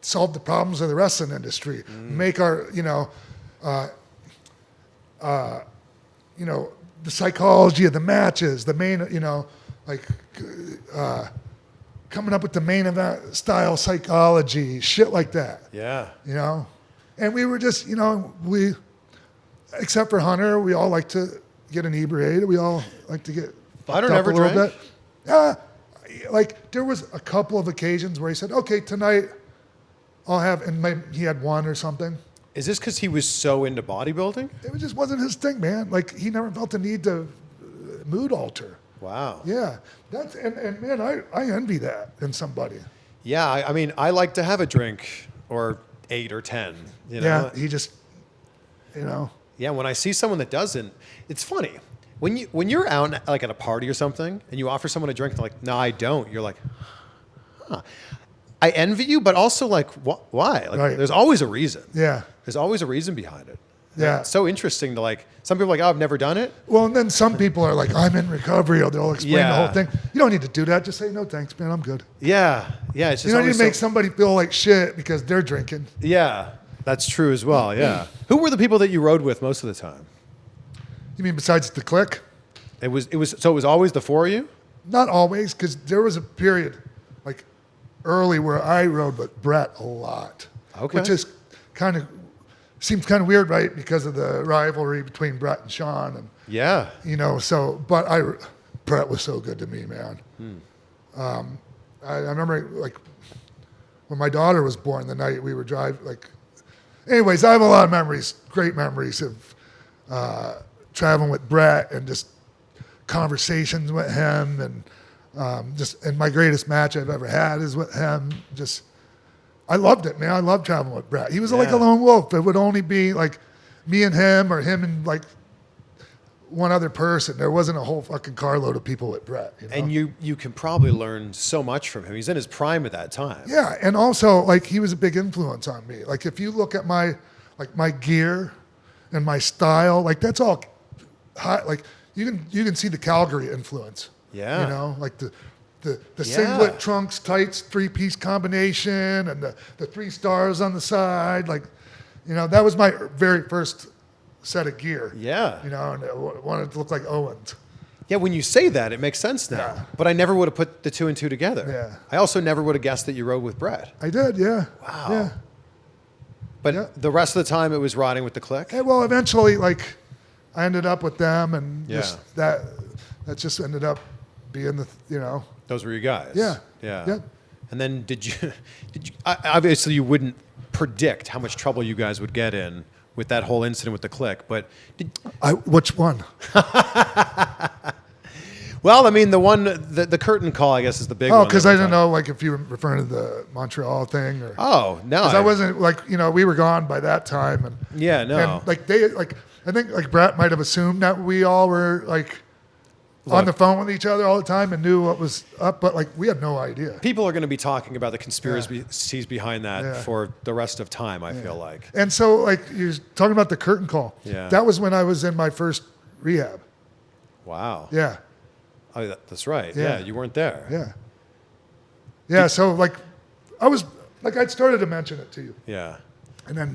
A: solve the problems of the wrestling industry, make our, you know, the psychology of the matches, the main, you know, like coming up with the main event style psychology, shit like that,
B: Yeah.
A: you know? And we were just, you know, except for Hunter, we all like to get inebriated. We all like to get
B: Hunter
A: fucked up
B: never
A: a little
B: drank?
A: bit. Like there was a couple of occasions where he said, okay, tonight I'll have, and he had one or something.
B: Is this because he was so into bodybuilding?
A: It just wasn't his thing, man. Like, he never felt the need to mood alter.
B: Wow.
A: Yeah. And man, I envy that in somebody.
B: Yeah, I mean, I like to have a drink or 8 or 10. You know?
A: Yeah, he just,
B: Yeah, when I see someone that doesn't, it's funny. When you're out like at a party or something and you offer someone a drink, they're like, no, I don't. You're like, huh. I envy you, but also like, why? Like,
A: Right.
B: There's always a reason.
A: Yeah.
B: There's always a reason behind it.
A: Yeah.
B: It's so interesting to like, some people are like, oh, I've never done it.
A: Well, and then some people are like, I'm in recovery, or they'll explain the whole thing. You don't need to do that. Just say, no, thanks, man, I'm good.
B: Yeah. Yeah. It's just
A: You don't need
B: always
A: to make somebody feel like shit because they're drinking.
B: Yeah. That's true as well. Yeah. Who were the people that you rode with most of the time?
A: You mean besides the clique?
B: So it was always the 4 of you?
A: Not always, because there was a period, like early, where I rode with Brett a lot.
B: Okay.
A: Which is seems kind of weird, right? Because of the rivalry between Brett and Sean, and
B: Yeah.
A: but Brett was so good to me, man. I remember like when my daughter was born, the night we were driving. Anyways, I have a lot of memories, great memories of traveling with Brett and just conversations with him, and my greatest match I've ever had is with him. I loved it, man. I loved traveling with Brett. He was like a lone wolf. It would only be like me and him, or him and like one other person. There wasn't a whole fucking carload of people with Brett. You know?
B: And you can probably learn so much from him. He's in his prime at that time.
A: Yeah, and also like he was a big influence on me. Like if you look at my gear and my style, like that's all high. Like you can see the Calgary influence.
B: Yeah.
A: You know, like the singlet, trunks, tights, 3-piece combination, and the 3 stars on the side. Like, that was my very first set of gear.
B: Yeah.
A: And I wanted to look like Owens.
B: Yeah, when you say that, it makes sense now.
A: Yeah.
B: But I never would have put the 2 and 2 together.
A: Yeah.
B: I also never would have guessed that you rode with Brett.
A: I did, yeah.
B: Wow.
A: Yeah.
B: But the rest of the time, it was riding with the clique?
A: And well, eventually, like, I ended up with them, and
B: Yeah.
A: that just ended up being
B: Those were your guys?
A: Yeah.
B: Yeah.
A: Yep.
B: And then did you obviously you wouldn't predict how much trouble you guys would get in with that whole incident with the clique, but
A: which one?
B: Well, I mean, the curtain call, I guess, is the big one.
A: Oh, because I didn't know, like, if you were referring to the Montreal thing, or.
B: Oh, no.
A: Because I wasn't, like, we were gone by that time, and.
B: Yeah, no.
A: And I think like Brett might have assumed that we all were like on the phone with each other all the time and knew what was up, but like we had no idea.
B: People are going to be talking about the conspiracies behind that for the rest of time, I feel like.
A: And so, like, you're talking about the curtain call.
B: Yeah.
A: That was when I was in my first rehab.
B: Wow.
A: Yeah.
B: Oh, that's right.
A: Yeah.
B: Yeah, you weren't there.
A: Yeah. Yeah. So, like, I was, like, I'd started to mention it to you.
B: Yeah.
A: And then,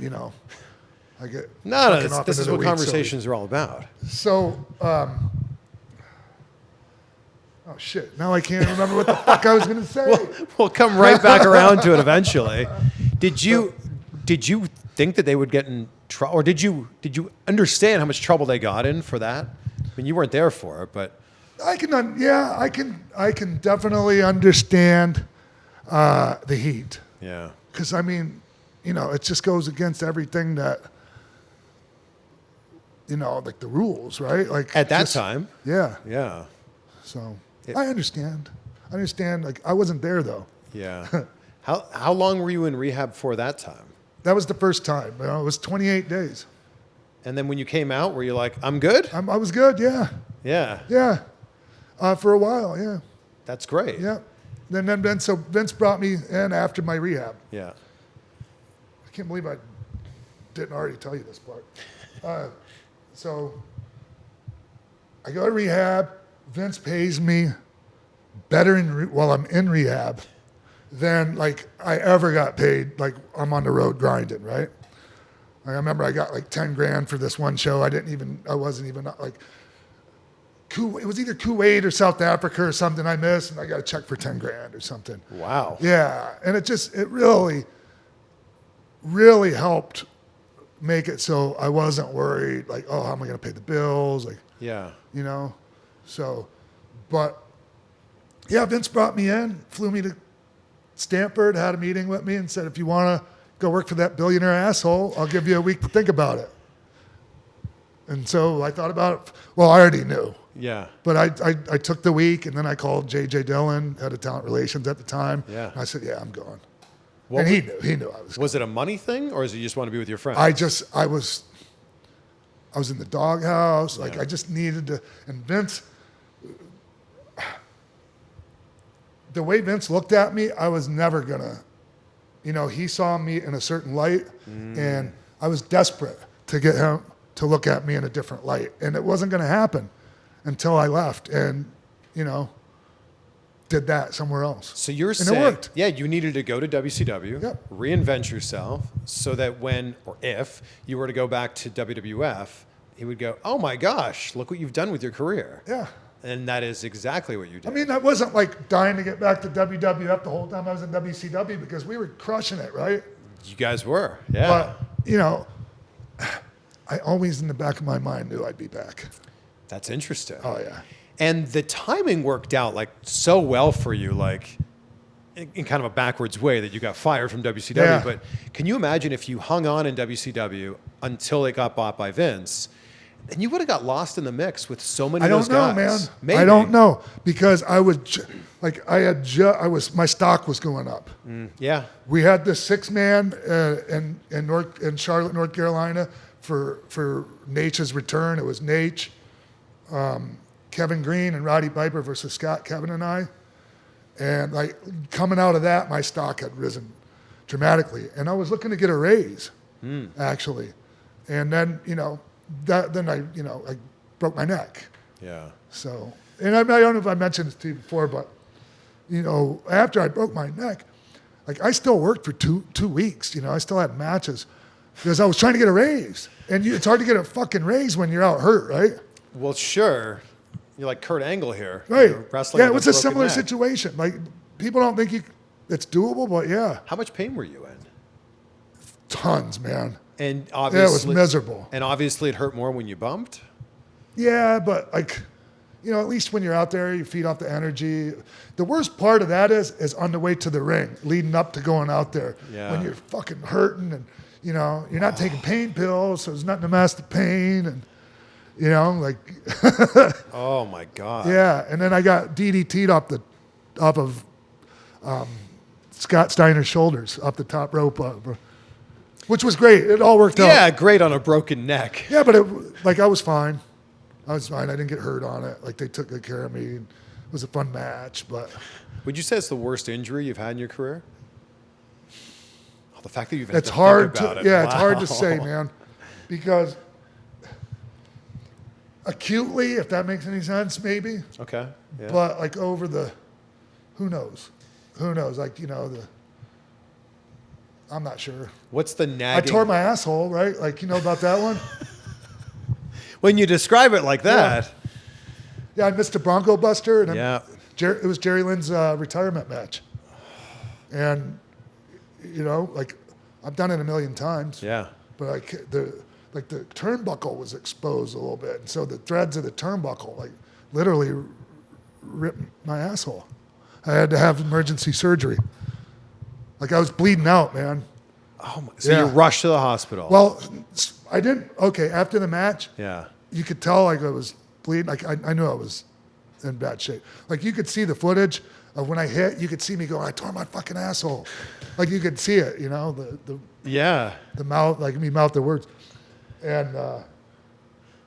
A: I get.
B: No,
A: fucking off
B: this
A: into
B: is
A: the
B: what
A: weeds,
B: conversations are all about.
A: So, oh shit, now I can't remember what the fuck I was going to say.
B: We'll come right back around to it eventually. Did you think that they would get in trouble, or did you understand how much trouble they got in for that? I mean, you weren't there for it, but
A: I can definitely understand the heat.
B: yeah.
A: Because, I mean, it just goes against everything that, like the rules, right? Like
B: At that time.
A: Yeah.
B: Yeah.
A: So I understand. Like, I wasn't there, though.
B: Yeah. How long were you in rehab for that time?
A: That was the first time. It was 28 days.
B: And then when you came out, were you like, I'm good?
A: I was good, yeah.
B: Yeah.
A: Yeah. For a while, yeah.
B: That's great.
A: Yeah. Then Vince brought me in after my rehab.
B: Yeah.
A: I can't believe I didn't already tell you this part. So I go to rehab. Vince pays me better while I'm in rehab than like I ever got paid. Like I'm on the road grinding, right? I remember I got like 10 grand for this one show. I wasn't even like, it was either Kuwait or South Africa or something I missed, and I got a check for 10 grand or something.
B: Wow.
A: Yeah, and it really, really helped make it so I wasn't worried, like, oh, how am I going to pay the bills? Like,
B: Yeah.
A: So, but yeah, Vince brought me in, flew me to Stanford, had a meeting with me, and said, if you want to go work for that billionaire asshole. I'll give you a week to think about it. And so I thought about it. Well, I already knew.
B: Yeah.
A: But I took the week, and then I called J.J. Dillon, head of talent relations at the time.
B: Yeah.
A: And I said, yeah, I'm going.
B: What
A: And he knew I was going.
B: Was it a money thing, or is it you just want to be with your friends?
A: I was in the doghouse. Like, I just needed to. And Vince, the way Vince looked at me, I was never going to, he saw me in a certain light, and I was desperate to get him to look at me in a different light. And it wasn't going to happen until I left and, did that somewhere else.
B: So you're
A: and
B: saying,
A: it worked.
B: yeah, you needed to go to WCW,
A: Yep.
B: reinvent yourself, so that when or if you were to go back to WWF, he would go, oh my gosh, look what you've done with your career.
A: Yeah.
B: And that is exactly what you did.
A: I mean, I wasn't like dying to get back to WWF the whole time I was in WCW because we were crushing it, right?
B: You guys were, yeah.
A: But, I always in the back of my mind knew I'd be back.
B: That's interesting.
A: Oh, yeah.
B: And the timing worked out like so well for you, like in kind of a backwards way that you got fired from WCW.
A: Yeah.
B: But can you imagine if you hung on in WCW until it got bought by Vince, then you would have got lost in the mix with so many
A: I
B: of those
A: don't know,
B: guys.
A: man.
B: Maybe.
A: I don't know because I was my stock was going up.
B: Yeah.
A: We had this 6-man in Charlotte, North Carolina for Nate's return. It was Nate, Kevin Green, and Roddy Piper versus Scott, Kevin, and I. And like coming out of that, my stock had risen dramatically, and I was looking to get a raise, actually. And then I broke my neck.
B: Yeah.
A: So, and I don't know if I mentioned this to you before, but after I broke my neck, like I still worked for two weeks. I still had matches because I was trying to get a raise, and it's hard to get a fucking raise when you're out hurt, right?
B: Well, sure. You're like Kurt Angle here.
A: Right.
B: You're wrestling
A: Yeah, it
B: with
A: was a
B: broken
A: similar
B: neck.
A: situation. Like people don't think it's doable, but yeah,
B: How much pain were you in?
A: tons, man.
B: And
A: Yeah,
B: obviously,
A: it was miserable.
B: And obviously, it hurt more when you bumped.
A: Yeah, but like, at least when you're out there, you feed off the energy. The worst part of that is on the way to the ring, leading up to going out there.
B: Yeah.
A: When you're fucking hurting and, you're not taking pain pills, so there's nothing to mask the pain. And, like,
B: Oh my God.
A: yeah. And then I got DDT'd off of Scott Steiner's shoulders, off the top rope, which was great. It all worked out.
B: Yeah, great on a broken neck.
A: Yeah, but I was fine. I didn't get hurt on it. Like they took good care of me. It was a fun match, but
B: Would you say it's the worst injury you've had in your career? Oh, the fact that you've had
A: it's
B: to
A: hard
B: think about
A: to
B: it.
A: yeah, it's hard to
B: Wow.
A: say, man, because acutely, if that makes any sense, maybe.
B: Okay. Yeah.
A: But like over who knows? Like I'm not sure.
B: What's the
A: I
B: nagging?
A: tore my asshole, right? Like about that one.
B: When you describe it like that.
A: Yeah, I missed a Bronco Buster, and
B: Yeah.
A: it was Jerry Lynn's retirement match. And like I've done it a million times.
B: Yeah.
A: But the turnbuckle was exposed a little bit, and so the threads of the turnbuckle like literally ripped my asshole. I had to have emergency surgery. Like I was bleeding out, man.
B: Oh my. So
A: Yeah.
B: you rushed to the hospital.
A: Well, I didn't. Okay, after the match,
B: Yeah.
A: you could tell like I was bleeding. Like I knew I was in bad shape. Like you could see the footage of when I hit. You could see me go, I tore my fucking asshole. Like you could see it,
B: Yeah.
A: the mouth, like me mouth the words. And,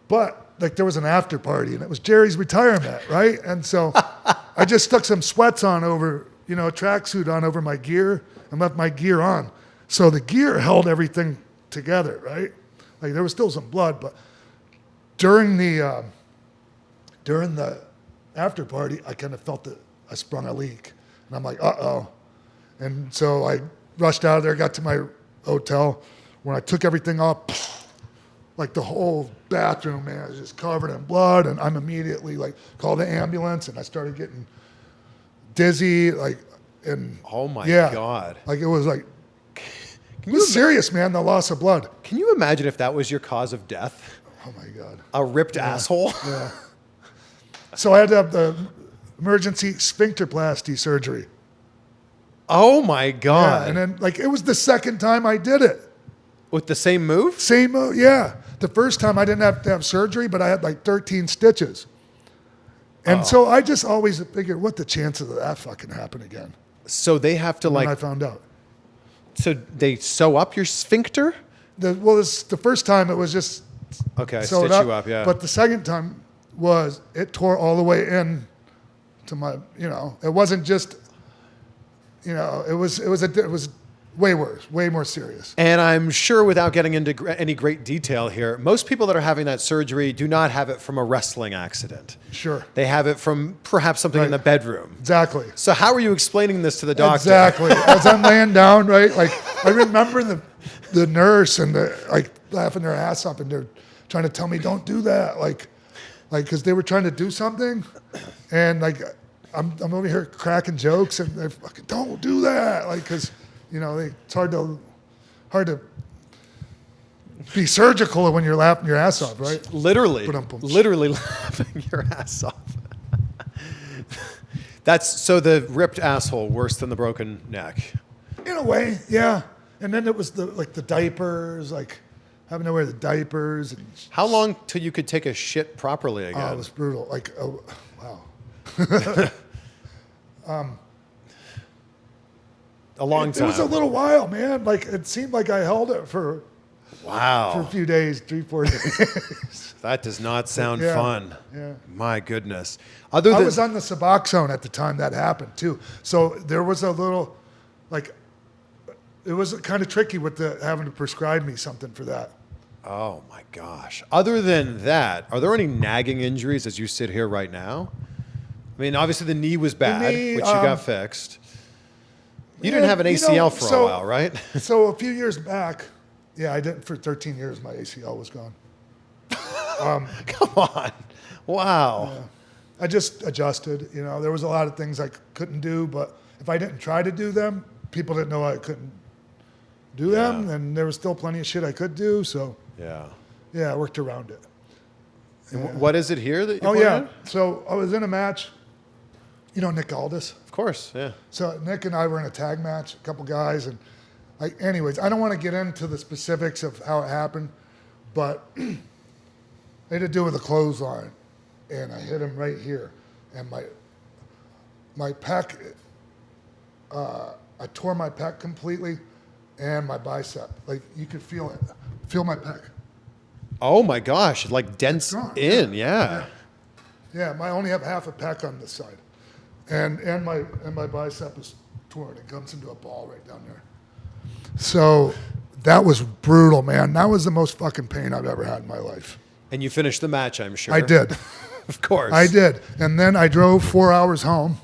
A: but like there was an after party and it was Jerry's retirement, right? And so I just stuck some sweats on over, a tracksuit on over my gear and left my gear on. So the gear held everything together, right? Like there was still some blood, but during the after party, I kind of felt that I sprung a leak and I'm like, uh-oh. And so I rushed out of there, got to my hotel. When I took everything off, like the whole bathroom, man, was just covered in blood. And I'm immediately like called the ambulance and I started getting dizzy.
B: Oh my
A: yeah,
B: God.
A: Like it was like, it was serious, man, the loss of blood.
B: Can you imagine if that was your cause of death?
A: Oh my God.
B: A ripped asshole?
A: Yeah. So I had to have the emergency sphincterplasty surgery.
B: Oh my
A: Yeah,
B: God.
A: and then like it was the second time I did it.
B: With the same move?
A: Same move, yeah. The first time I didn't have to have surgery, but I had like 13 stitches. And so I just always figured, what the chances of that fucking happen again?
B: So they have to
A: When I
B: like,
A: found out.
B: so they sew up your sphincter?
A: The first time it was just
B: Okay,
A: sewed
B: stitch you up, yeah.
A: But the second time was it tore all the way in to my, it wasn't just, it was way worse, way more serious.
B: And I'm sure without getting into any great detail here, most people that are having that surgery do not have it from a wrestling accident.
A: Sure.
B: They have it from perhaps something in the bedroom.
A: Exactly.
B: So how are you explaining this to the doctor?
A: Exactly. As I'm laying down, right? Like I remember the nurse and like laughing their ass up, and they're trying to tell me don't do that, like because they were trying to do something, and like I'm over here cracking jokes, and they're fucking don't do that, like because it's hard to be surgical when you're laughing your ass off, right?
B: Literally
A: Ba-dum-bum.
B: laughing your ass off. So the ripped asshole worse than the broken neck.
A: In a way, yeah. And then it was the diapers, like having to wear the diapers. And
B: How long till you could take a shit properly again?
A: it was brutal. Like, oh, wow.
B: A long time.
A: It was a little while, man. Like it seemed like I held it for
B: Wow.
A: a few days, 3-4 days.
B: That does not sound
A: Yeah,
B: fun.
A: yeah.
B: My goodness.
A: I was on the Suboxone at the time that happened too. So there was a little, like, it was kind of tricky with having to prescribe me something for that.
B: Oh my gosh. Other than that, are there any nagging injuries as you sit here right now? I mean, obviously the knee was bad,
A: knee,
B: which you got fixed. You didn't have an ACL for a while, right?
A: So a few years back, yeah, I didn't. For 13 years, my ACL was gone.
B: Come on. Wow.
A: I just adjusted. There was a lot of things I couldn't do, but if I didn't try to do them, people didn't know I couldn't do them, and there was still plenty of shit I could do. So
B: Yeah.
A: yeah, I worked around it.
B: And what is it here that you
A: Oh
B: pointed
A: yeah.
B: at?
A: So I was in a match. Nick Aldis.
B: Of course, yeah.
A: So Nick and I were in a tag match, a couple guys, and anyways, I don't want to get into the specifics of how it happened, but it had to do with a clothesline, and I hit him right here, and my pec, I tore my pec completely, and my bicep. Like you could feel it, feel my pec.
B: Oh my gosh, it like dents
A: gone,
B: in, yeah.
A: Yeah, I only have half a pec on this side, and my bicep is torn. It comes into a ball right down there. So that was brutal, man. That was the most fucking pain I've ever had in my life.
B: And you finished the match, I'm sure.
A: I did.
B: Of course.
A: I did. And then I drove 4 hours home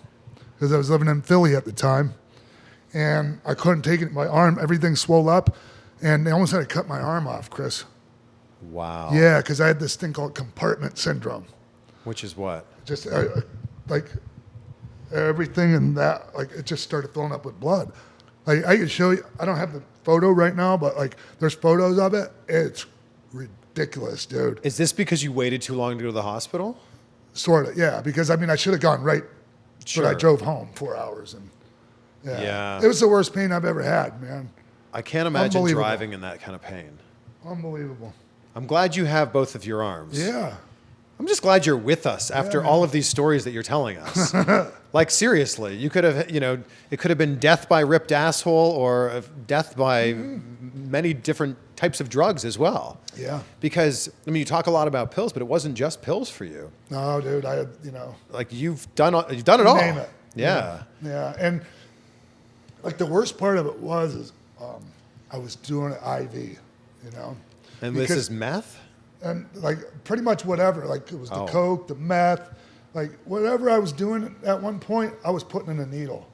A: because I was living in Philly at the time. And I couldn't take it. My arm, everything swelled up. And they almost had to cut my arm off, Chris.
B: Wow.
A: Yeah, because I had this thing called Compartment Syndrome.
B: Which is what?
A: Just like everything in that, like it just started filling up with blood. Like I could show you, I don't have the photo right now, but like there's photos of it. It's ridiculous, dude.
B: Is this because you waited too long to go to the hospital?
A: Sort of, yeah. Because I mean, I should have gone right,
B: Sure.
A: but I drove home 4 hours, and
B: Yeah.
A: it was the worst pain I've ever had, man.
B: I can't imagine
A: Unbelievable.
B: driving in that kind of pain.
A: Unbelievable.
B: I'm glad you have both of your arms.
A: Yeah.
B: I'm just glad you're with us after all of these stories that you're telling us. Like seriously, you could have, it could have been death by ripped asshole or death by many different types of drugs as well.
A: Yeah.
B: Because I mean, you talk a lot about pills, but it wasn't just pills for you.
A: No, dude, I had,
B: Like you've done it all.
A: name it.
B: Yeah.
A: Yeah. And like the worst part of it was I was doing an IV,
B: And this
A: Because-
B: is meth?
A: and like pretty much whatever, like it was the
B: Oh.
A: coke, the meth, like whatever I was doing at one point, I was putting in a needle.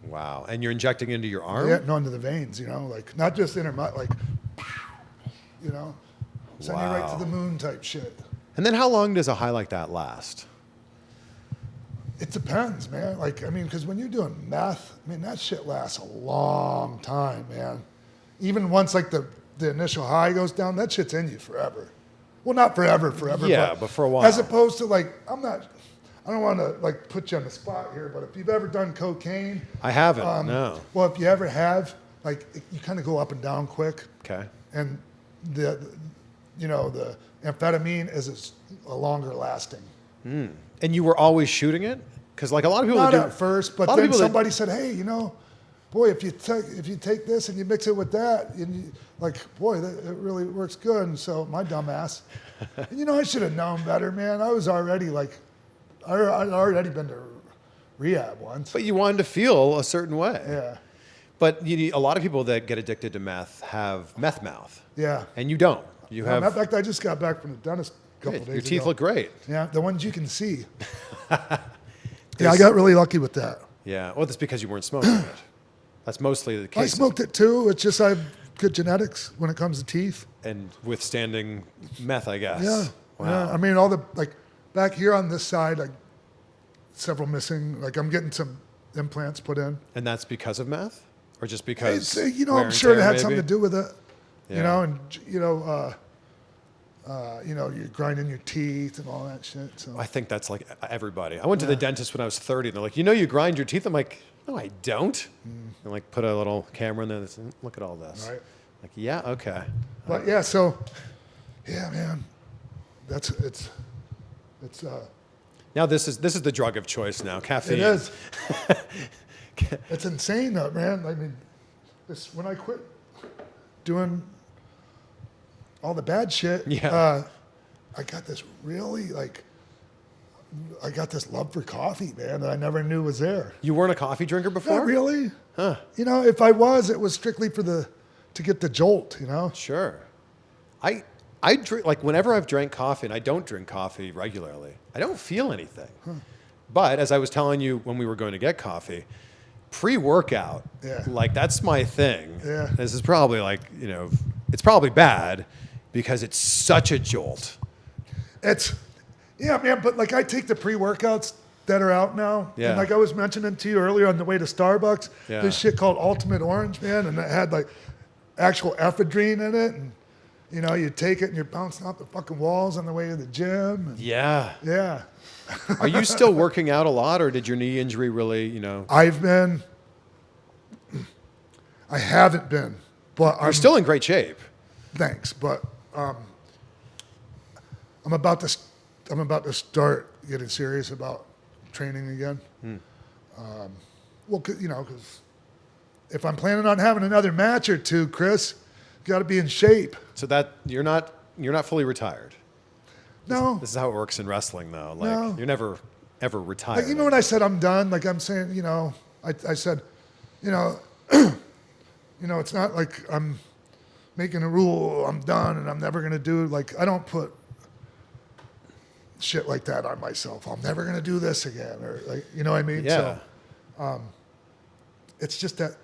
B: Wow. And you're injecting into your arm?
A: Yeah, no, into the veins, like not just like, send you right
B: Wow.
A: to the moon type shit.
B: And then how long does a high like that last?
A: It depends, man. Like, I mean, because when you're doing meth, I mean, that shit lasts a long time, man. Even once like the initial high goes down, that shit's in you forever. Well, not forever,
B: Yeah, but for a while.
A: As opposed to like, I don't want to like put you on the spot here, but if you've ever done cocaine,
B: I haven't. No.
A: Well, if you ever have, like you kind of go up and down quick.
B: Okay.
A: And the amphetamine is a longer lasting.
B: And you were always shooting it? Because like a lot of people
A: Not
B: that do
A: at first, but
B: a lot of
A: then
B: people that-
A: somebody said, "Hey, boy, if you take this and you mix it with that, and you, like, boy, it really works good." And so my dumbass, and, I should have known better, man. I was already like, I'd already been to rehab once.
B: But you wanted to feel a certain way.
A: Yeah,
B: But a lot of people that get addicted to meth have meth mouth.
A: yeah.
B: And you don't. You have.
A: Matter of fact, I just got back from the dentist a couple days ago.
B: Your teeth look great.
A: Yeah, the ones you can see. Yeah, I got really lucky with that.
B: Yeah. Well, that's because you weren't smoking it. That's mostly the case.
A: I smoked it too. It's just I have good genetics when it comes to teeth.
B: And withstanding meth, I guess.
A: Yeah.
B: Wow.
A: Yeah. I mean, all the like back here on this side, like several missing. Like I'm getting some implants put in.
B: And that's because of meth, or just because?
A: It's,
B: wear
A: I'm
B: and
A: sure it
B: tear,
A: had
B: maybe?
A: something to do with it.
B: Yeah.
A: And you're grinding your teeth and all that shit. So
B: I think that's like everybody. I went to the dentist when I was 30, and they're like, you grind your teeth? I'm like, no, I don't. And like put a little camera in there and say, look at all this.
A: Right.
B: Like, yeah, okay.
A: But yeah, so yeah, man, it's
B: Now this is the drug of choice now, caffeine.
A: it is. It's insane though, man. I mean, when I quit doing all the bad shit,
B: Yeah.
A: I got this I got this love for coffee, man, that I never knew was there.
B: You weren't a coffee drinker before?
A: Not really.
B: Huh.
A: If I was, it was strictly to get the jolt,
B: Sure. I drink, like whenever I've drank coffee, and I don't drink coffee regularly, I don't feel anything. But as I was telling you when we were going to get coffee, pre-workout,
A: Yeah.
B: like that's my thing.
A: Yeah.
B: This is probably like, it's probably bad because it's such a jolt.
A: Yeah, man, but like I take the pre-workouts that are out now.
B: Yeah.
A: And like I was mentioning to you earlier on the way to Starbucks,
B: Yeah.
A: this shit called Ultimate Orange, man, and it had like actual ephedrine in it. And, you take it and you're bouncing off the fucking walls on the way to the gym. And,
B: Yeah.
A: yeah.
B: Are you still working out a lot, or did your knee injury really,
A: I haven't been, but
B: You're still in great shape.
A: thanks, but I'm about to start getting serious about training again. Well, because if I'm planning on having another match or two, Chris, got to be in shape.
B: So that you're not fully retired.
A: No,
B: This is how it works in wrestling, though. Like
A: No.
B: you're never ever retired.
A: like, even when I said I'm done, like I'm saying, I said, it's not like I'm making a rule. I'm done and I'm never gonna do like I don't put shit like that on myself. I'm never gonna do this again, or like you know what I mean.
B: Yeah.
A: So it's just that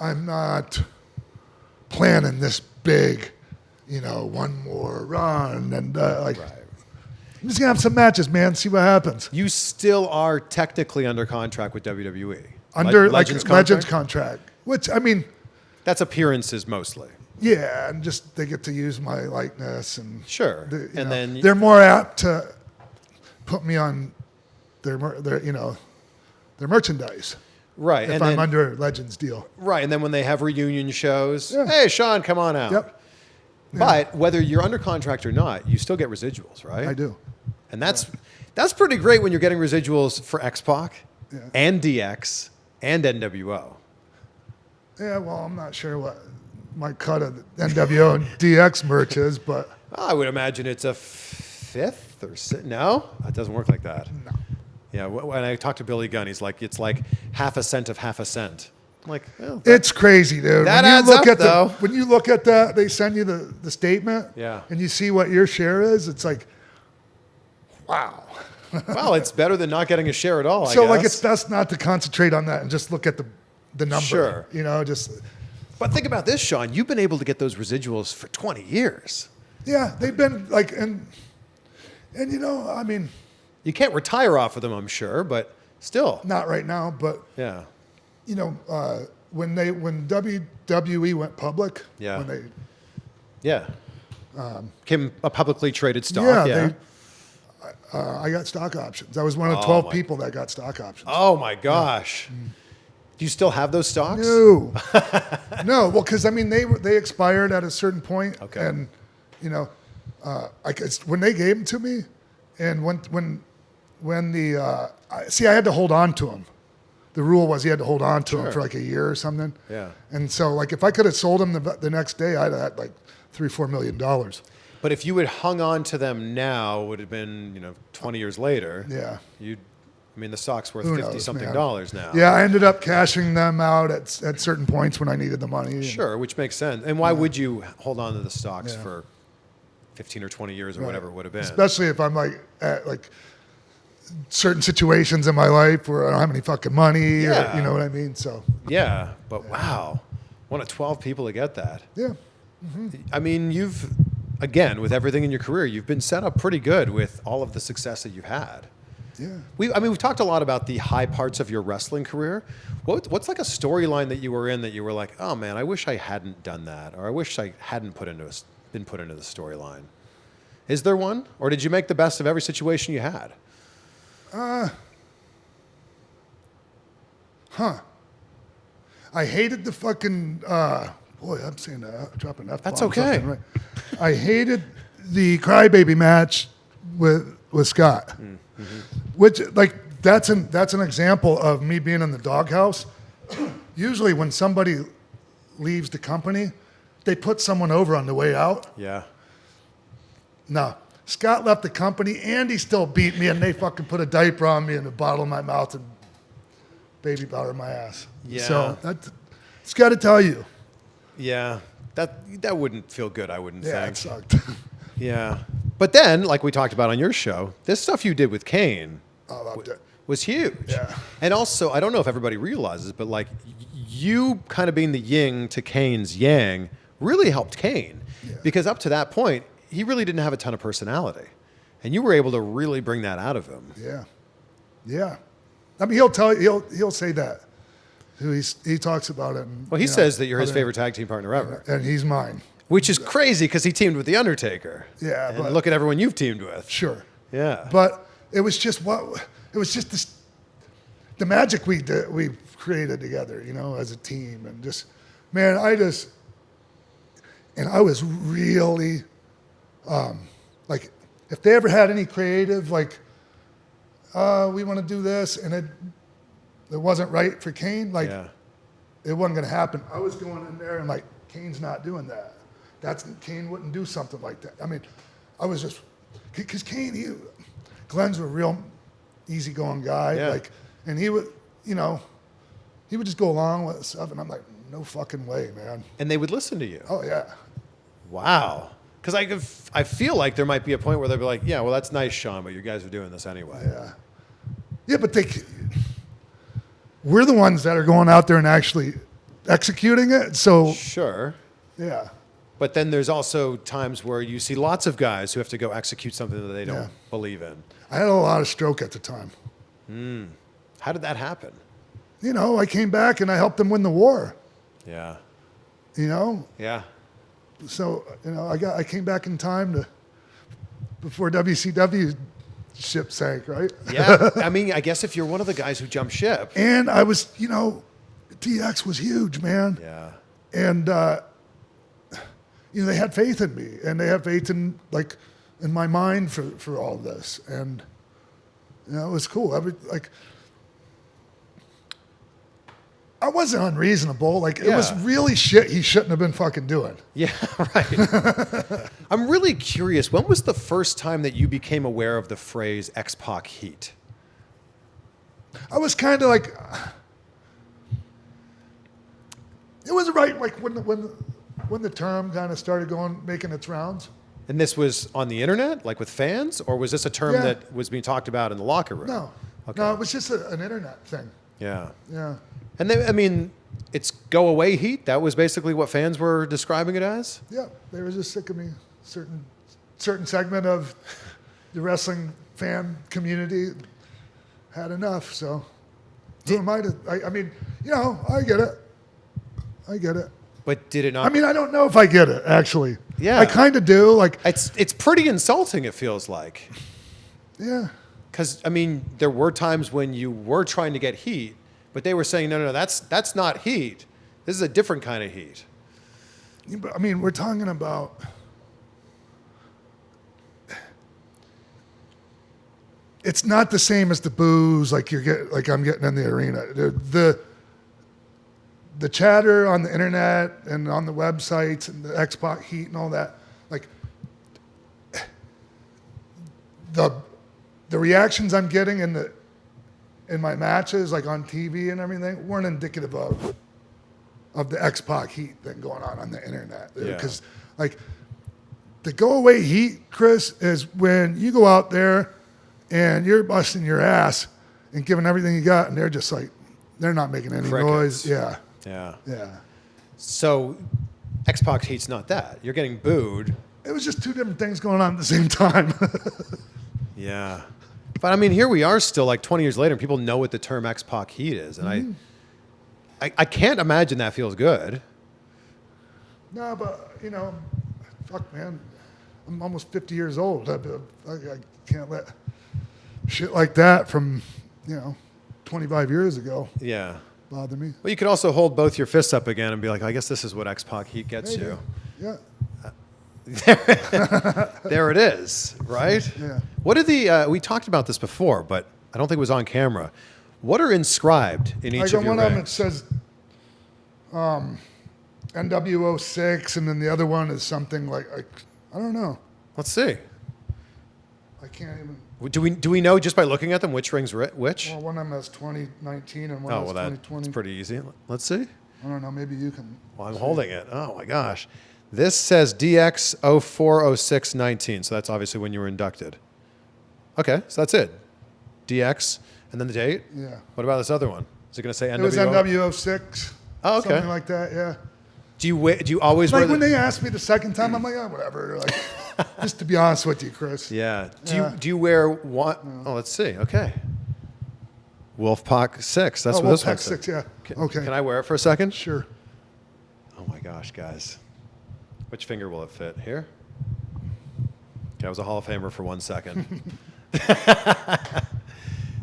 A: I'm not planning this big, one more run and like.
B: Right.
A: I'm just gonna have some matches, man. See what happens.
B: You still are technically under contract with WWE.
A: Under
B: Legends
A: Legends
B: contract?
A: contract, which I mean,
B: That's appearances mostly.
A: yeah, and just they get to use my likeness and
B: Sure.
A: the-
B: And then
A: they're more apt to put me on their merchandise
B: right,
A: if
B: and
A: I'm
B: then
A: under a Legends deal.
B: right, and then when they have reunion shows,
A: Yeah.
B: hey Sean, come on out.
A: Yep,
B: But whether you're under contract or not, you still get residuals, right?
A: I do.
B: And that's pretty great when you're getting residuals for X-Pac
A: Yeah.
B: and DX and NWO.
A: Yeah, well, I'm not sure what my cut of the NWO and DX merch is, but
B: I would imagine it's a fifth or no, it doesn't work like that.
A: no.
B: Yeah, when I talked to Billy Gunn, he's like, it's like half a cent of half a cent. I'm like, oh,
A: It's crazy, dude.
B: That
A: when you
B: adds
A: look
B: up,
A: at
B: though.
A: when you look at that, they send you the statement,
B: Yeah.
A: and you see what your share is. It's like, wow.
B: well, it's better than not getting a share at all. I
A: So
B: guess.
A: like it's best not to concentrate on that and just look at the number.
B: Sure.
A: Just
B: But think about this, Sean. You've been able to get those residuals for 20 years.
A: yeah, they've been like and I mean,
B: You can't retire off of them, I'm sure, but still.
A: not right now, but
B: Yeah.
A: when WWE went public,
B: Yeah.
A: when they
B: Yeah. Became a publicly traded stock.
A: yeah,
B: Yeah.
A: I got stock options. I was one of
B: Oh
A: 12
B: my-
A: people that got stock options.
B: Oh my gosh. Do you still have those stocks?
A: No, no. Well, because I mean, they expired at a certain point,
B: Okay.
A: and you know, I guess when they gave them to me, and when the I had to hold on to them. The rule was you had to hold on to them for like a year or something.
B: Yeah.
A: And so, like, if I could have sold them the next day, I'd have had like $3-4 million.
B: But if you had hung on to them now, would have been 20 years later.
A: Yeah.
B: The stock's worth
A: Who
B: $50
A: knows,
B: something
A: man.
B: dollars now.
A: Yeah, I ended up cashing them out at certain points when I needed the money.
B: Sure, which makes sense. And why would you hold on to the stocks
A: Yeah.
B: for 15 or 20 years or whatever it would have been?
A: Especially if I'm like at like certain situations in my life where I don't have any fucking money,
B: Yeah.
A: or you know what I mean. So
B: Yeah, but wow, one of 12 people to get that.
A: yeah,
B: I mean, you've, again, with everything in your career, you've been set up pretty good with all of the success that you've had.
A: yeah.
B: We've talked a lot about the high parts of your wrestling career. What's like a storyline that you were in that you were like, oh man, I wish I hadn't done that, or I wish I hadn't been put into the storyline? Is there one, or did you make the best of every situation you had?
A: I hated the fucking boy. I'm saying dropping F.
B: That's okay.
A: Right. I hated the crybaby match with Scott, which like that's an example of me being in the doghouse. Usually, when somebody leaves the company, they put someone over on the way out.
B: Yeah.
A: No, Scott left the company and he still beat me, and they fucking put a diaper on me and a bottle in my mouth and baby powder in my ass.
B: Yeah.
A: So it's got to tell you.
B: Yeah. That wouldn't feel good, I wouldn't
A: Yeah,
B: think.
A: it sucked.
B: Yeah. But then, like we talked about on your show, this stuff you did with Kane
A: I loved it.
B: was huge.
A: Yeah.
B: And also, I don't know if everybody realizes, but like you kind of being the yin to Kane's yang really helped Kane.
A: Yeah.
B: Because up to that point, he really didn't have a ton of personality. And you were able to really bring that out of him.
A: Yeah, yeah. I mean, he'll say that. He talks about it. And,
B: Well, he
A: you know,
B: says that you're his
A: other-
B: favorite tag team partner ever,
A: and he's mine.
B: which is crazy because he teamed with The Undertaker.
A: Yeah,
B: And
A: but-
B: look at everyone you've teamed with.
A: Sure.
B: Yeah.
A: But it was just the magic we created together, you know, as a team, and just, man, I was really, like, if they ever had any creative, like, we want to do this, and it wasn't right for Kane, like,
B: Yeah.
A: it wasn't going to happen. I was going in there and like, Kane's not doing that. Kane wouldn't do something like that. I mean, I was just, because Glenn's a real easygoing guy,
B: Yeah.
A: like, and he would just go along with stuff, and I'm like, no fucking way, man.
B: And they would listen to you.
A: Oh yeah,
B: Wow. Because I feel like there might be a point where they'll be like, yeah, well, that's nice, Sean, but you guys are doing this anyway.
A: yeah, but we're the ones that are going out there and actually executing it. So
B: Sure.
A: yeah,
B: But then there's also times where you see lots of guys who have to go execute something that they don't
A: Yeah.
B: believe in.
A: I had a lot of stroke at the time.
B: How did that happen?
A: You know, I came back and I helped them win the war.
B: Yeah.
A: You know,
B: Yeah.
A: so you know, I came back in time before WCW ship sank, right?
B: Yeah. I mean, I guess if you're one of the guys who jumped ship.
A: And I was, you know, DX was huge, man.
B: Yeah.
A: And you know, they had faith in me, and they had faith in my mind for all of this, and you know, it was cool. I wasn't unreasonable. Like, it was
B: Yeah.
A: really shit he shouldn't have been fucking doing.
B: Yeah, right. I'm really curious. When was the first time that you became aware of the phrase X-Pac Heat?
A: I was kind of like, it was right like when the term kind of started making its rounds.
B: And this was on the internet, like with fans, or was this a term
A: Yeah.
B: that was being talked about in the locker room?
A: No,
B: Okay.
A: no, it was just an internet thing.
B: Yeah.
A: Yeah,
B: And then, I mean, it's go away heat. That was basically what fans were describing it as.
A: yeah, they were just sick of me. Certain segment of the wrestling fan community had enough. So who am I to? I mean, you know, I get it.
B: But did it not?
A: I mean, I don't know if I get it actually.
B: Yeah.
A: I kind of do. Like,
B: it's pretty insulting. It feels like.
A: Yeah.
B: Because, I mean, there were times when you were trying to get heat, but they were saying, no, that's not heat. This is a different kind of heat.
A: But, I mean, we're talking about... It's not the same as the booze like I'm getting in the arena. The chatter on the internet and on the websites and the X-Pac Heat and all that, like the reactions I'm getting in my matches, like on TV and everything, weren't indicative of the X-Pac Heat thing going on the internet. Because like the go away heat, Chris, is when you go out there and you're busting your ass and giving everything you got, and they're just like, they're not making any noise. Yeah.
B: So X-Pac Heat's not that. You're getting booed.
A: It was just two different things going on at the same time.
B: Yeah. But I mean, here we are still like 20 years later, and people know what the term X-Pac Heat is. And I can't imagine that feels good.
A: No, but, you know, fuck, man. I'm almost 50 years old. I can't let shit like that from, 25 years ago bother me.
B: Well, you could also hold both your fists up again and be like, I guess this is what X-Pac Heat gets you.
A: Yeah.
B: There it is, right?
A: Yeah.
B: What are we talked about this before, but I don't think it was on camera. What are inscribed in each of your
A: one of them, it
B: rings?
A: says NWO 6, and then the other one is something like I don't know.
B: Let's see.
A: I can't even.
B: Do we know just by looking at them which rings which?
A: Well, one of them has 2019 and one has 2020.
B: That's pretty easy. Let's see.
A: I don't know. Maybe you can.
B: Well, I'm holding it. Oh my gosh. This says DX 040619, so that's obviously when you were inducted. Okay, so that's it. DX, and then the date?
A: Yeah.
B: What about this other one? Is it going to say NWO?
A: It was NWO 6.
B: Oh, okay.
A: Something like that, yeah.
B: Do you always wear
A: when they asked me the second time, I'm like, oh, whatever. Like, just to be honest with you, Chris.
B: Yeah. Do you wear one? Oh, let's see. Okay. Wolfpack 6. That's what this one
A: Wolfpack
B: says.
A: 6, yeah. Okay.
B: Can I wear it for a second?
A: Sure.
B: Oh my gosh, guys. Which finger will it fit? Here? Okay, I was a Hall of Famer for 1 second.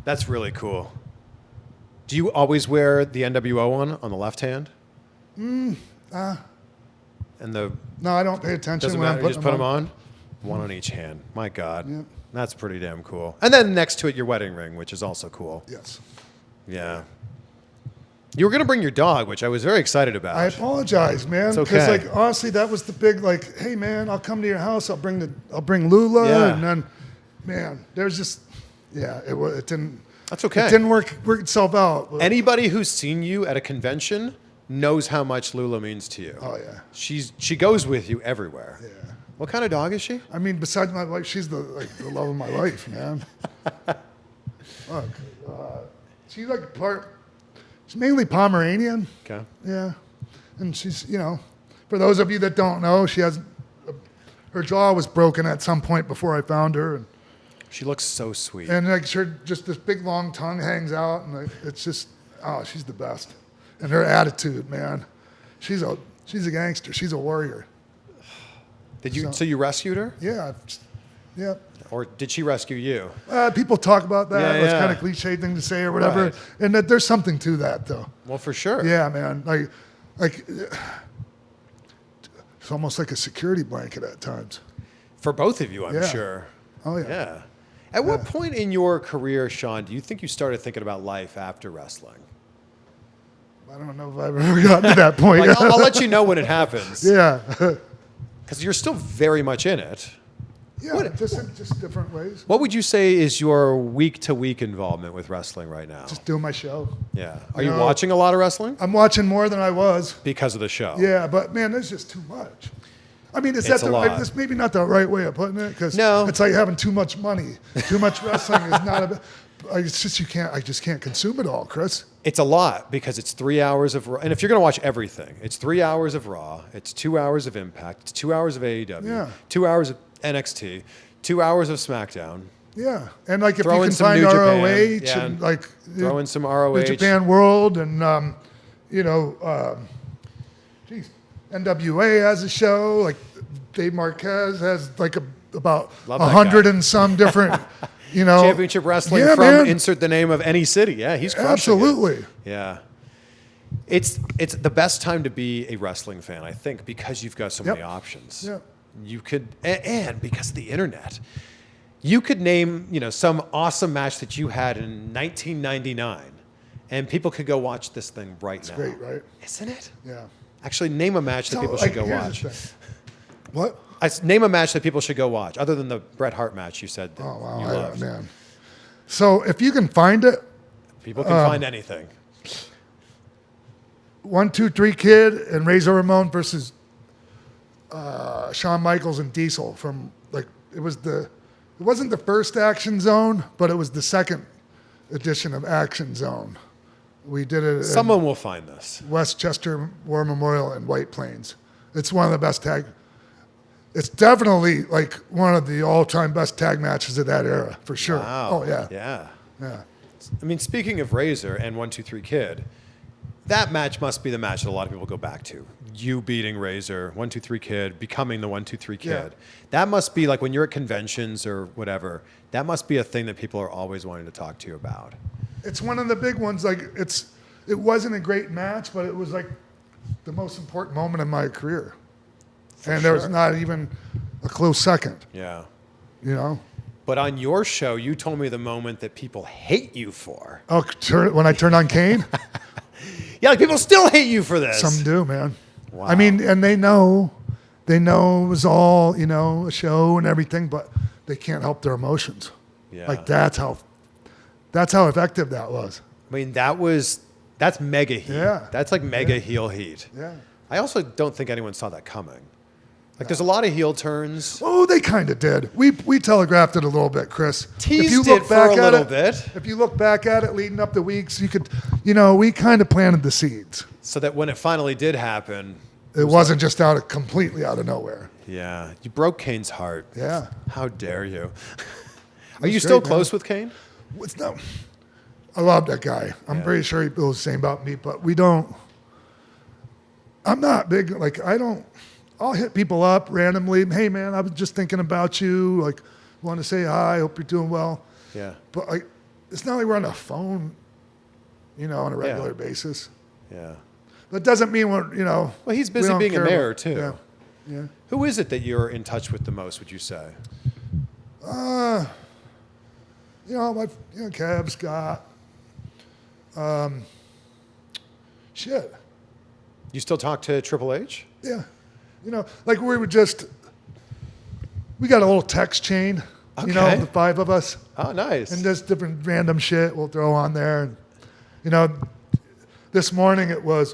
B: That's really cool. Do you always wear the NWO one on the left hand? And the
A: No, I don't pay attention
B: doesn't
A: when
B: matter.
A: I'm
B: You
A: putting
B: just put them
A: on.
B: on. One on each hand. My God,
A: Yep.
B: That's pretty damn cool. And then next to it, your wedding ring, which is also cool.
A: Yes.
B: Yeah. You were gonna bring your dog, which I was very excited about.
A: I apologize, man.
B: It's
A: Because
B: okay.
A: like honestly, that was the big like, hey man, I'll come to your house. I'll bring Lula,
B: Yeah.
A: and then, man, there's just, it didn't.
B: That's okay.
A: It didn't work itself out. But,
B: Anybody who's seen you at a convention knows how much Lula means to you.
A: oh yeah.
B: She goes with you everywhere.
A: Yeah.
B: What kind of dog is she?
A: I mean, besides my wife, she's the love of my life, man. Look, she's like she's mainly Pomeranian.
B: Okay.
A: Yeah, and she's for those of you that don't know, she has her jaw was broken at some point before I found her, and
B: She looks so sweet.
A: like just this big long tongue hangs out, and like, it's just she's the best, and her attitude, man, she's a gangster, she's a warrior.
B: So you rescued her?
A: Yeah, yeah.
B: Or did she rescue you?
A: People talk about that.
B: Yeah,
A: It's
B: yeah.
A: kind of cliche thing to say or whatever,
B: Right.
A: and that there's something to that though.
B: Well, for sure.
A: Yeah, man. Like it's almost like a security blanket at times.
B: For both of you, I'm
A: Yeah.
B: sure.
A: Oh yeah.
B: Yeah. At what point in your career, Sean, do you think you started thinking about life after wrestling?
A: I don't know if I've ever gotten to that point.
B: Like, I'll let you know when it happens.
A: Yeah.
B: Because you're still very much in it.
A: Yeah. Just different ways.
B: What would you say is your week-to-week involvement with wrestling right now?
A: Just doing my show.
B: Yeah. Are you
A: No.
B: watching a lot of wrestling?
A: I'm watching more than I was.
B: Because of the show.
A: Yeah, but man, there's just too much. I mean,
B: It's a lot.
A: that's maybe not the right way of putting it because
B: No.
A: it's like having too much money. Too much wrestling is not it's just I just can't consume it all, Chris.
B: It's a lot because it's 3 hours of Raw. And if you're going to watch everything, it's 3 hours of Raw, it's 2 hours of Impact, it's 2 hours of AEW,
A: Yeah.
B: 2 hours of NXT, 2 hours of SmackDown.
A: Yeah, and like if
B: Throw
A: you
B: in
A: can
B: some
A: find
B: New Japan,
A: ROH
B: yeah.
A: and like
B: Throw in some ROH.
A: New Japan World and NWA has a show. Like Dave Marquez has like about
B: Love that
A: 100
B: guy.
A: and some different
B: Championship Wrestling
A: yeah,
B: from
A: man.
B: insert the name of any city. Yeah, he's crushing
A: Absolutely.
B: it. Yeah. It's the best time to be a wrestling fan, I think, because you've got so many options.
A: Yep.
B: You could, and because of the internet, you could name, some awesome match that you had in 1999, and people could go watch this thing right now.
A: Great, right?
B: Isn't it?
A: Yeah.
B: Actually, name a match that people should go
A: here's
B: watch.
A: the thing. What?
B: Name a match that people should go watch, other than the Bret Hart match you said that
A: Oh, wow.
B: you loved.
A: Man. So if you can find it,
B: People can find anything.
A: 1, 2, 3 Kid and Razor Ramon versus Shawn Michaels and Diesel from it wasn't the first Action Zone, but it was the second edition of Action Zone. We did it
B: Someone will find this.
A: in Westchester War Memorial in White Plains. It's one of the best tag. It's definitely one of the all-time best tag matches of that era, for sure.
B: Wow.
A: Oh yeah.
B: Yeah.
A: Yeah.
B: I mean, speaking of Razor and 1, 2, 3 Kid, that match must be the match that a lot of people go back to. You beating Razor, 1, 2, 3 Kid, becoming the 1, 2, 3 Kid.
A: Yeah.
B: That must be when you're at conventions or whatever. That must be a thing that people are always wanting to talk to you about.
A: It's one of the big ones. It wasn't a great match, but it was the most important moment in my career. And there was not even a close second.
B: Yeah.
A: But
B: on your show, you told me the moment that people hate you for.
A: Oh, when I turned on Kane?
B: Yeah, people still hate you for this.
A: Some do, man.
B: Wow.
A: I mean, and they know it was all, a show and everything, but they can't help their emotions.
B: Yeah.
A: That's how effective that was.
B: I mean, that's mega heat.
A: Yeah.
B: That's mega heel heat.
A: Yeah.
B: I also don't think anyone saw that coming. There's a lot of heel turns.
A: Oh, they kind of did. We telegraphed it a little bit, Chris.
B: Teased it for a little bit.
A: If you look back at it leading up the weeks, you could, we kind of planted the seeds.
B: So that when it finally did happen.
A: It wasn't just completely out of nowhere.
B: Yeah. You broke Kane's heart.
A: Yeah.
B: How dare you? Are you still close with Kane?
A: I love that guy. I'm pretty sure he feels the same about me, but I'm not big, I'll hit people up randomly. Hey, man, I was just thinking about you. Want to say hi. Hope you're doing well.
B: Yeah.
A: But it's not like we're on the phone, on a regular basis.
B: Yeah.
A: That doesn't mean we're,
B: Well, he's
A: we
B: busy
A: don't
B: being a
A: care
B: mayor,
A: about-
B: too.
A: Yeah.
B: Who is it that you're in touch with the most, would you say?
A: Kev, Scott. Shit.
B: You still talk to Triple H?
A: Yeah. We got a little text chain,
B: Okay.
A: the 5 of us.
B: Oh, nice.
A: And there's different random shit we'll throw on there. And, this morning it was,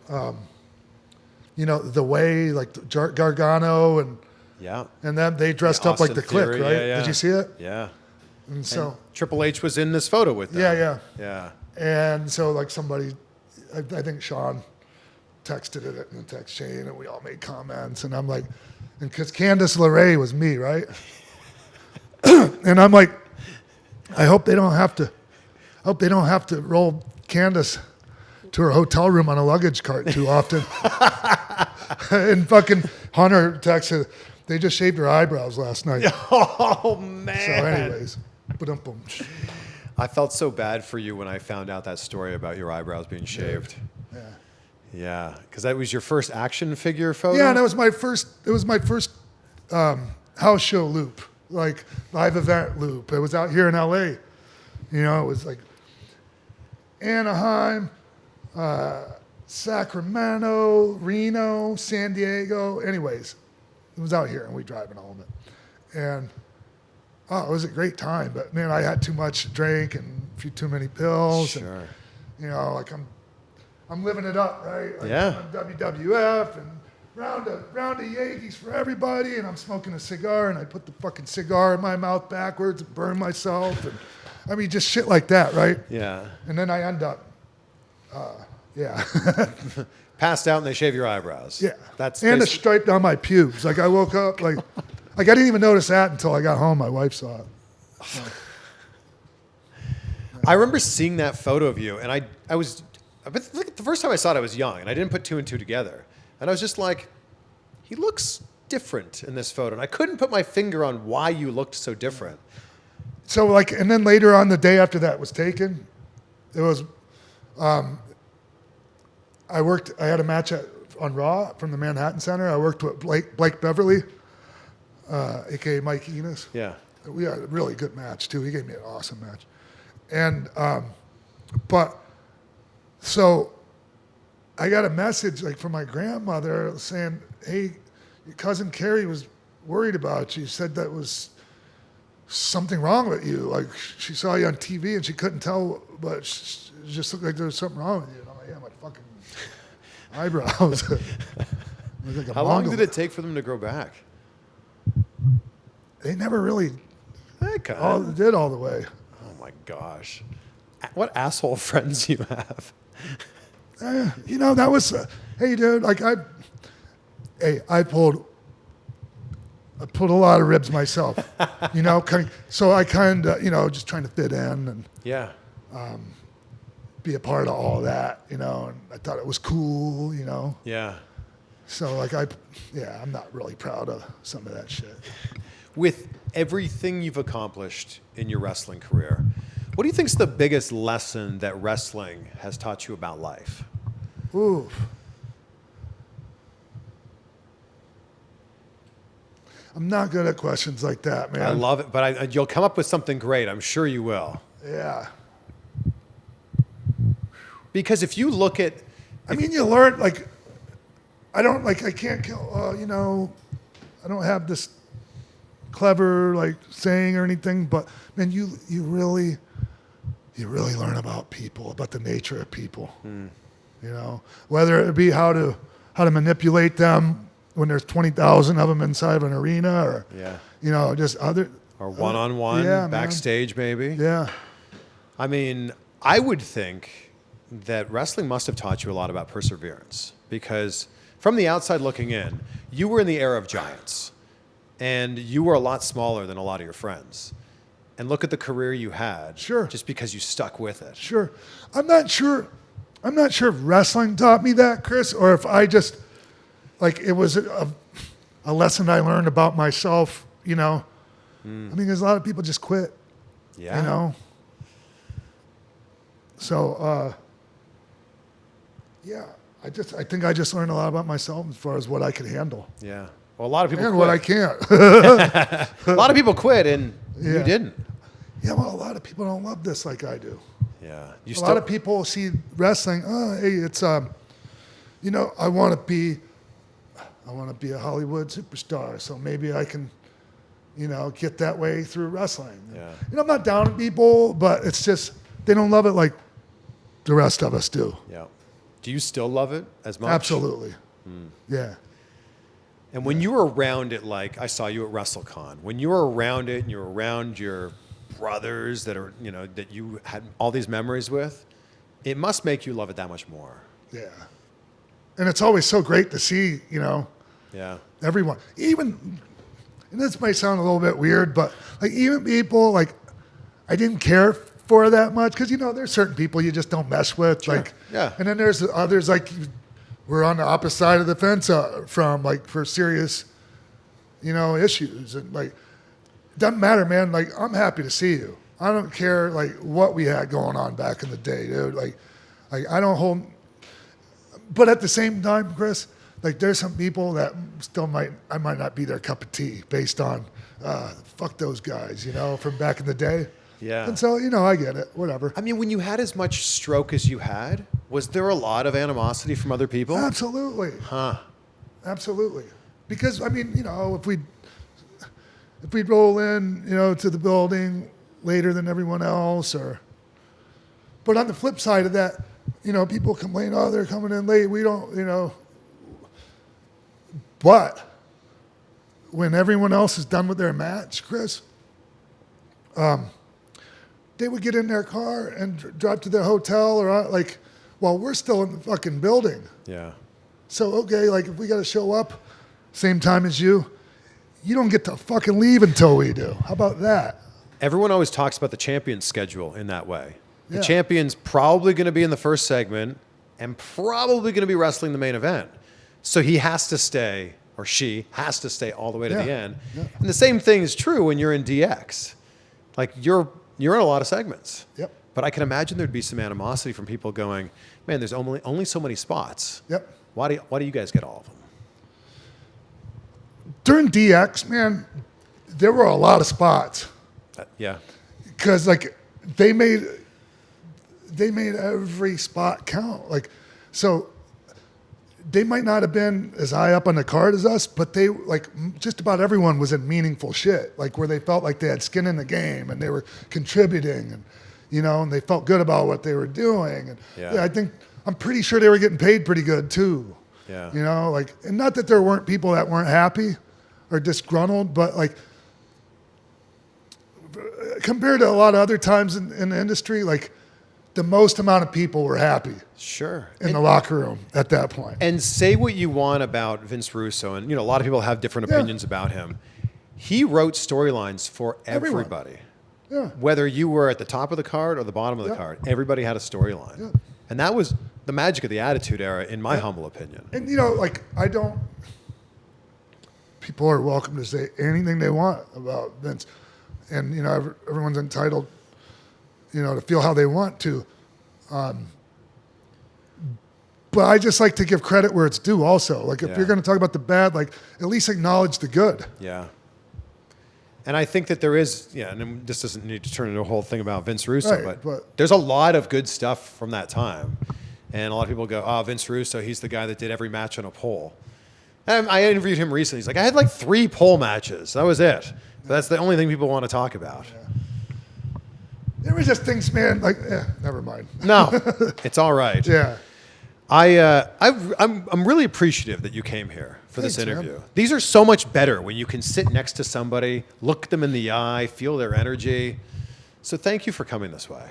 A: the way, Gargano and
B: yeah.
A: and then they dressed up like
B: Austin
A: the Click,
B: Theory,
A: right?
B: yeah.
A: Did you see it?
B: Yeah.
A: And so,
B: Triple H was in this photo with them.
A: yeah.
B: Yeah.
A: And so, somebody, I think Sean texted it in the text chain, and we all made comments. And I'm like, and because Candice LeRae was me, right? And I'm like, I hope they don't have to roll Candice to her hotel room on a luggage cart too often. And fucking Hunter texted, they just shaved her eyebrows last night.
B: Oh, man.
A: So anyways, ba-dum-bum.
B: I felt so bad for you when I found out that story about your eyebrows being shaved.
A: Yeah.
B: Yeah, because that was your first action figure photo?
A: Yeah, and it was my first house show loop, live event loop. It was out here in LA. It was Anaheim, Sacramento, Reno, San Diego. Anyways, it was out here, and we driving all of it. And it was a great time. But man, I had too much to drink and a few too many pills.
B: Sure.
A: And, I'm living it up, right?
B: Yeah.
A: I'm WWF and round of Yankees for everybody, and I'm smoking a cigar, and I put the fucking cigar in my mouth backwards and burn myself, and just shit like that, right?
B: Yeah.
A: And then I end up,
B: Passed out and they shave your eyebrows.
A: yeah.
B: That's
A: and a
B: basically-
A: stripe down my pubes. I woke up, I didn't even notice that until I got home. My wife saw it.
B: I remember seeing that photo of you, and I was, the first time I saw it, I was young, and I didn't put 2 and 2 together. And I was just like, he looks different in this photo. And I couldn't put my finger on why you looked so different.
A: So like, and then later on, the day after that was taken, it was, I had a match on Raw from the Manhattan Center. I worked with Blake Beverly, AKA Mike Enos.
B: Yeah.
A: We had a really good match too. He gave me an awesome match. And, but, so I got a message like from my grandmother saying, hey, your cousin Carrie was worried about you. She said that was something wrong with you. Like she saw you on TV and she couldn't tell, but it just looked like there was something wrong with you. And I'm like, yeah, my fucking eyebrows. Like
B: How long did it take for them to grow back?
A: They never really
B: Okay.
A: did all the way.
B: Oh my gosh. What asshole friends you have.
A: You know, that was, hey dude, like I pulled a lot of ribs myself, you know, so I kind of, you know, just trying to fit in and
B: Yeah.
A: be a part of all that, you know, and I thought it was cool, you know.
B: Yeah.
A: So like I'm not really proud of some of that shit.
B: With everything you've accomplished in your wrestling career, what do you think is the biggest lesson that wrestling has taught you about life?
A: Ooh. I'm not good at questions like that, man.
B: I love it, but you'll come up with something great. I'm sure you will.
A: Yeah.
B: Because if you look at...
A: I mean, you learn, like, I can't kill, you know, I don't have this clever, like, saying or anything, but, man, you really learn about people, about the nature of people. You know, whether it be how to manipulate them when there's 20,000 of them inside of an arena, or you know, just other
B: or one-on-one backstage, maybe.
A: Yeah.
B: I mean, I would think that wrestling must have taught you a lot about perseverance, because from the outside looking in, you were in the era of giants, and you were a lot smaller than a lot of your friends. And look at the career you had.
A: Sure.
B: Just because you stuck with it.
A: Sure. I'm not sure if wrestling taught me that, Chris, or if I just, like, it was a lesson I learned about myself, you know. I mean, there's a lot of people just quit.
B: Yeah.
A: You know. So, yeah, I think I just learned a lot about myself as far as what I could handle.
B: Yeah. Well, a lot of people
A: And
B: quit.
A: what I can't.
B: A lot of people quit, and you didn't.
A: Yeah, well, a lot of people don't love this like I do.
B: Yeah.
A: A lot of people see wrestling, oh, hey, it's, you know, I want to be a Hollywood superstar, so maybe I can, you know, get that way through wrestling.
B: Yeah.
A: You know, I'm not down on people, but it's just, they don't love it like the rest of us do.
B: Yeah. Do you still love it as much?
A: Absolutely. Yeah.
B: And when you were around it, like I saw you at WrestleCon, when you were around it and you were around your brothers that are, you know, that you had all these memories with, it must make you love it that much more.
A: Yeah. And it's always so great to see, you know, everyone, even, and this might sound a little bit weird, but like even people like I didn't care for that much, because, you know, there's certain people you just don't mess with.
B: Sure.
A: Like,
B: yeah.
A: And then there's others like we're on the opposite side of the fence from, like, for serious, you know, issues. And like, doesn't matter, man. Like, I'm happy to see you. I don't care, like, what we had going on back in the day, dude. Like I don't hold, but at the same time, Chris, like, there's some people that still I might not be their cup of tea based on, fuck those guys, you know, from back in the day.
B: Yeah.
A: And so, you know, I get it, whatever.
B: I mean, when you had as much stroke as you had, was there a lot of animosity from other people?
A: Absolutely.
B: Huh.
A: Absolutely. Because, I mean, you know, if we'd roll in, you know, to the building later than everyone else, but on the flip side of that, you know, people complain, oh, they're coming in late. We don't, you know. But when everyone else is done with their match, Chris, they would get in their car and drive to their hotel, or like, while we're still in the fucking building.
B: Yeah.
A: So, okay, like, if we got to show up same time as you don't get to fucking leave until we do. How about that?
B: Everyone always talks about the champion's schedule in that way. The
A: Yeah.
B: champion's probably going to be in the first segment and probably going to be wrestling the main event. So he has to stay or she has to stay all the way to the
A: Yeah.
B: end.
A: Yeah.
B: And the same thing is true when you're in DX. Like you're in a lot of segments.
A: Yep.
B: But I can imagine there'd be some animosity from people going, man, there's only so many spots.
A: Yep.
B: Why do you guys get all of them?
A: During DX, man, there were a lot of spots
B: Yeah.
A: because like they made every spot count. Like, so they might not have been as high up on the card as us, but they like just about everyone was in meaningful shit, like where they felt like they had skin in the game and they were contributing, and and they felt good about what they were doing. And
B: Yeah.
A: I'm pretty sure they were getting paid pretty good too.
B: Yeah.
A: And not that there weren't people that weren't happy or disgruntled, but like compared to a lot of other times in the industry, like the most amount of people were happy
B: Sure.
A: in the locker room at that point.
B: And say what you want about Vince Russo, and a lot of people have different opinions about him. He wrote storylines for
A: Everyone.
B: everybody.
A: Yeah.
B: Whether you were at the top of the card or the bottom of the card, everybody had a storyline.
A: Yeah.
B: And that was the magic of the Attitude Era, in my humble opinion.
A: And people are welcome to say anything they want about Vince. And, everyone's entitled, to feel how they want to. But I just like to give credit where it's due also. Like, if you're going to talk about the bad, like, at least acknowledge the good.
B: Yeah. And I think that there is, and this doesn't need to turn into a whole thing about Vince Russo,
A: Right, but
B: there's a lot of good stuff from that time. And a lot of people go, oh, Vince Russo, he's the guy that did every match on a pole. And I interviewed him recently. He's like, I had like 3 pole matches. That was it. But that's the only thing people want to talk about.
A: Yeah. There were just things, man, like, never mind.
B: No, it's all right.
A: Yeah.
B: I'm really appreciative that you came here for this
A: Thanks,
B: interview.
A: man.
B: These are so much better when you can sit next to somebody, look them in the eye, feel their energy. So thank you for coming this way.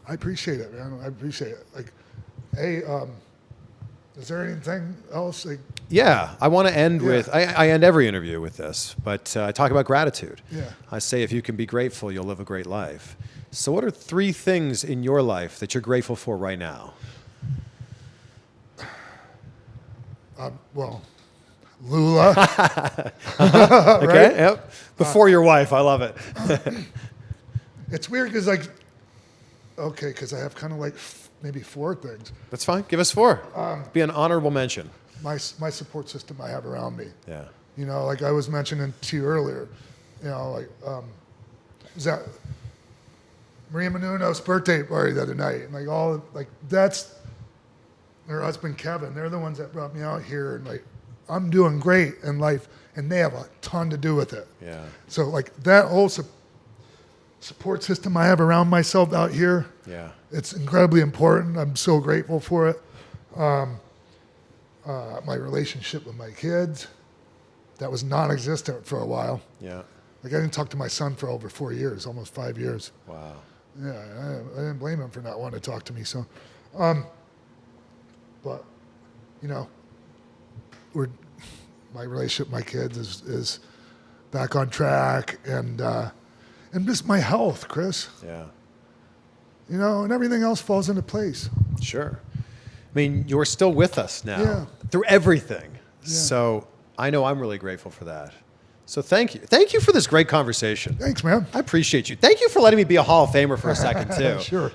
A: I appreciate it, man. I appreciate it. Like, hey, is there anything else? Like,
B: Yeah, I want to end with, I end every interview with this, but I talk about gratitude.
A: Yeah.
B: I say if you can be grateful, you'll live a great life. So what are 3 things in your life that you're grateful for right now?
A: well, Lula.
B: Okay,
A: Right?
B: yep. Before your wife, I love it.
A: It's weird because, like, because I have kind of like maybe 4 things.
B: That's fine. Give us 4. Be an honorable mention.
A: My support system I have around me.
B: Yeah.
A: Like I was mentioning to you earlier, was that Maria Menounos' birthday party the other night, and that's her husband Kevin. They're the ones that brought me out here, and like I'm doing great in life, and they have a ton to do with it.
B: Yeah.
A: So like that whole support system I have around myself out here,
B: Yeah.
A: it's incredibly important. I'm so grateful for it. My relationship with my kids, that was non-existent for a while.
B: Yeah.
A: Like I didn't talk to my son for over 4 years, almost 5 years.
B: Wow.
A: Yeah, I didn't blame him for not wanting to talk to me. So, but my relationship with my kids is back on track, and just my health, Chris.
B: Yeah.
A: And everything else falls into place.
B: Sure. I mean, you're still with us now
A: Yeah.
B: through everything.
A: Yeah.
B: So I know I'm really grateful for that. So thank you. Thank you for this great conversation.
A: Thanks, man.
B: I appreciate you. Thank you for letting me be a Hall of Famer for a second, too.
A: Sure.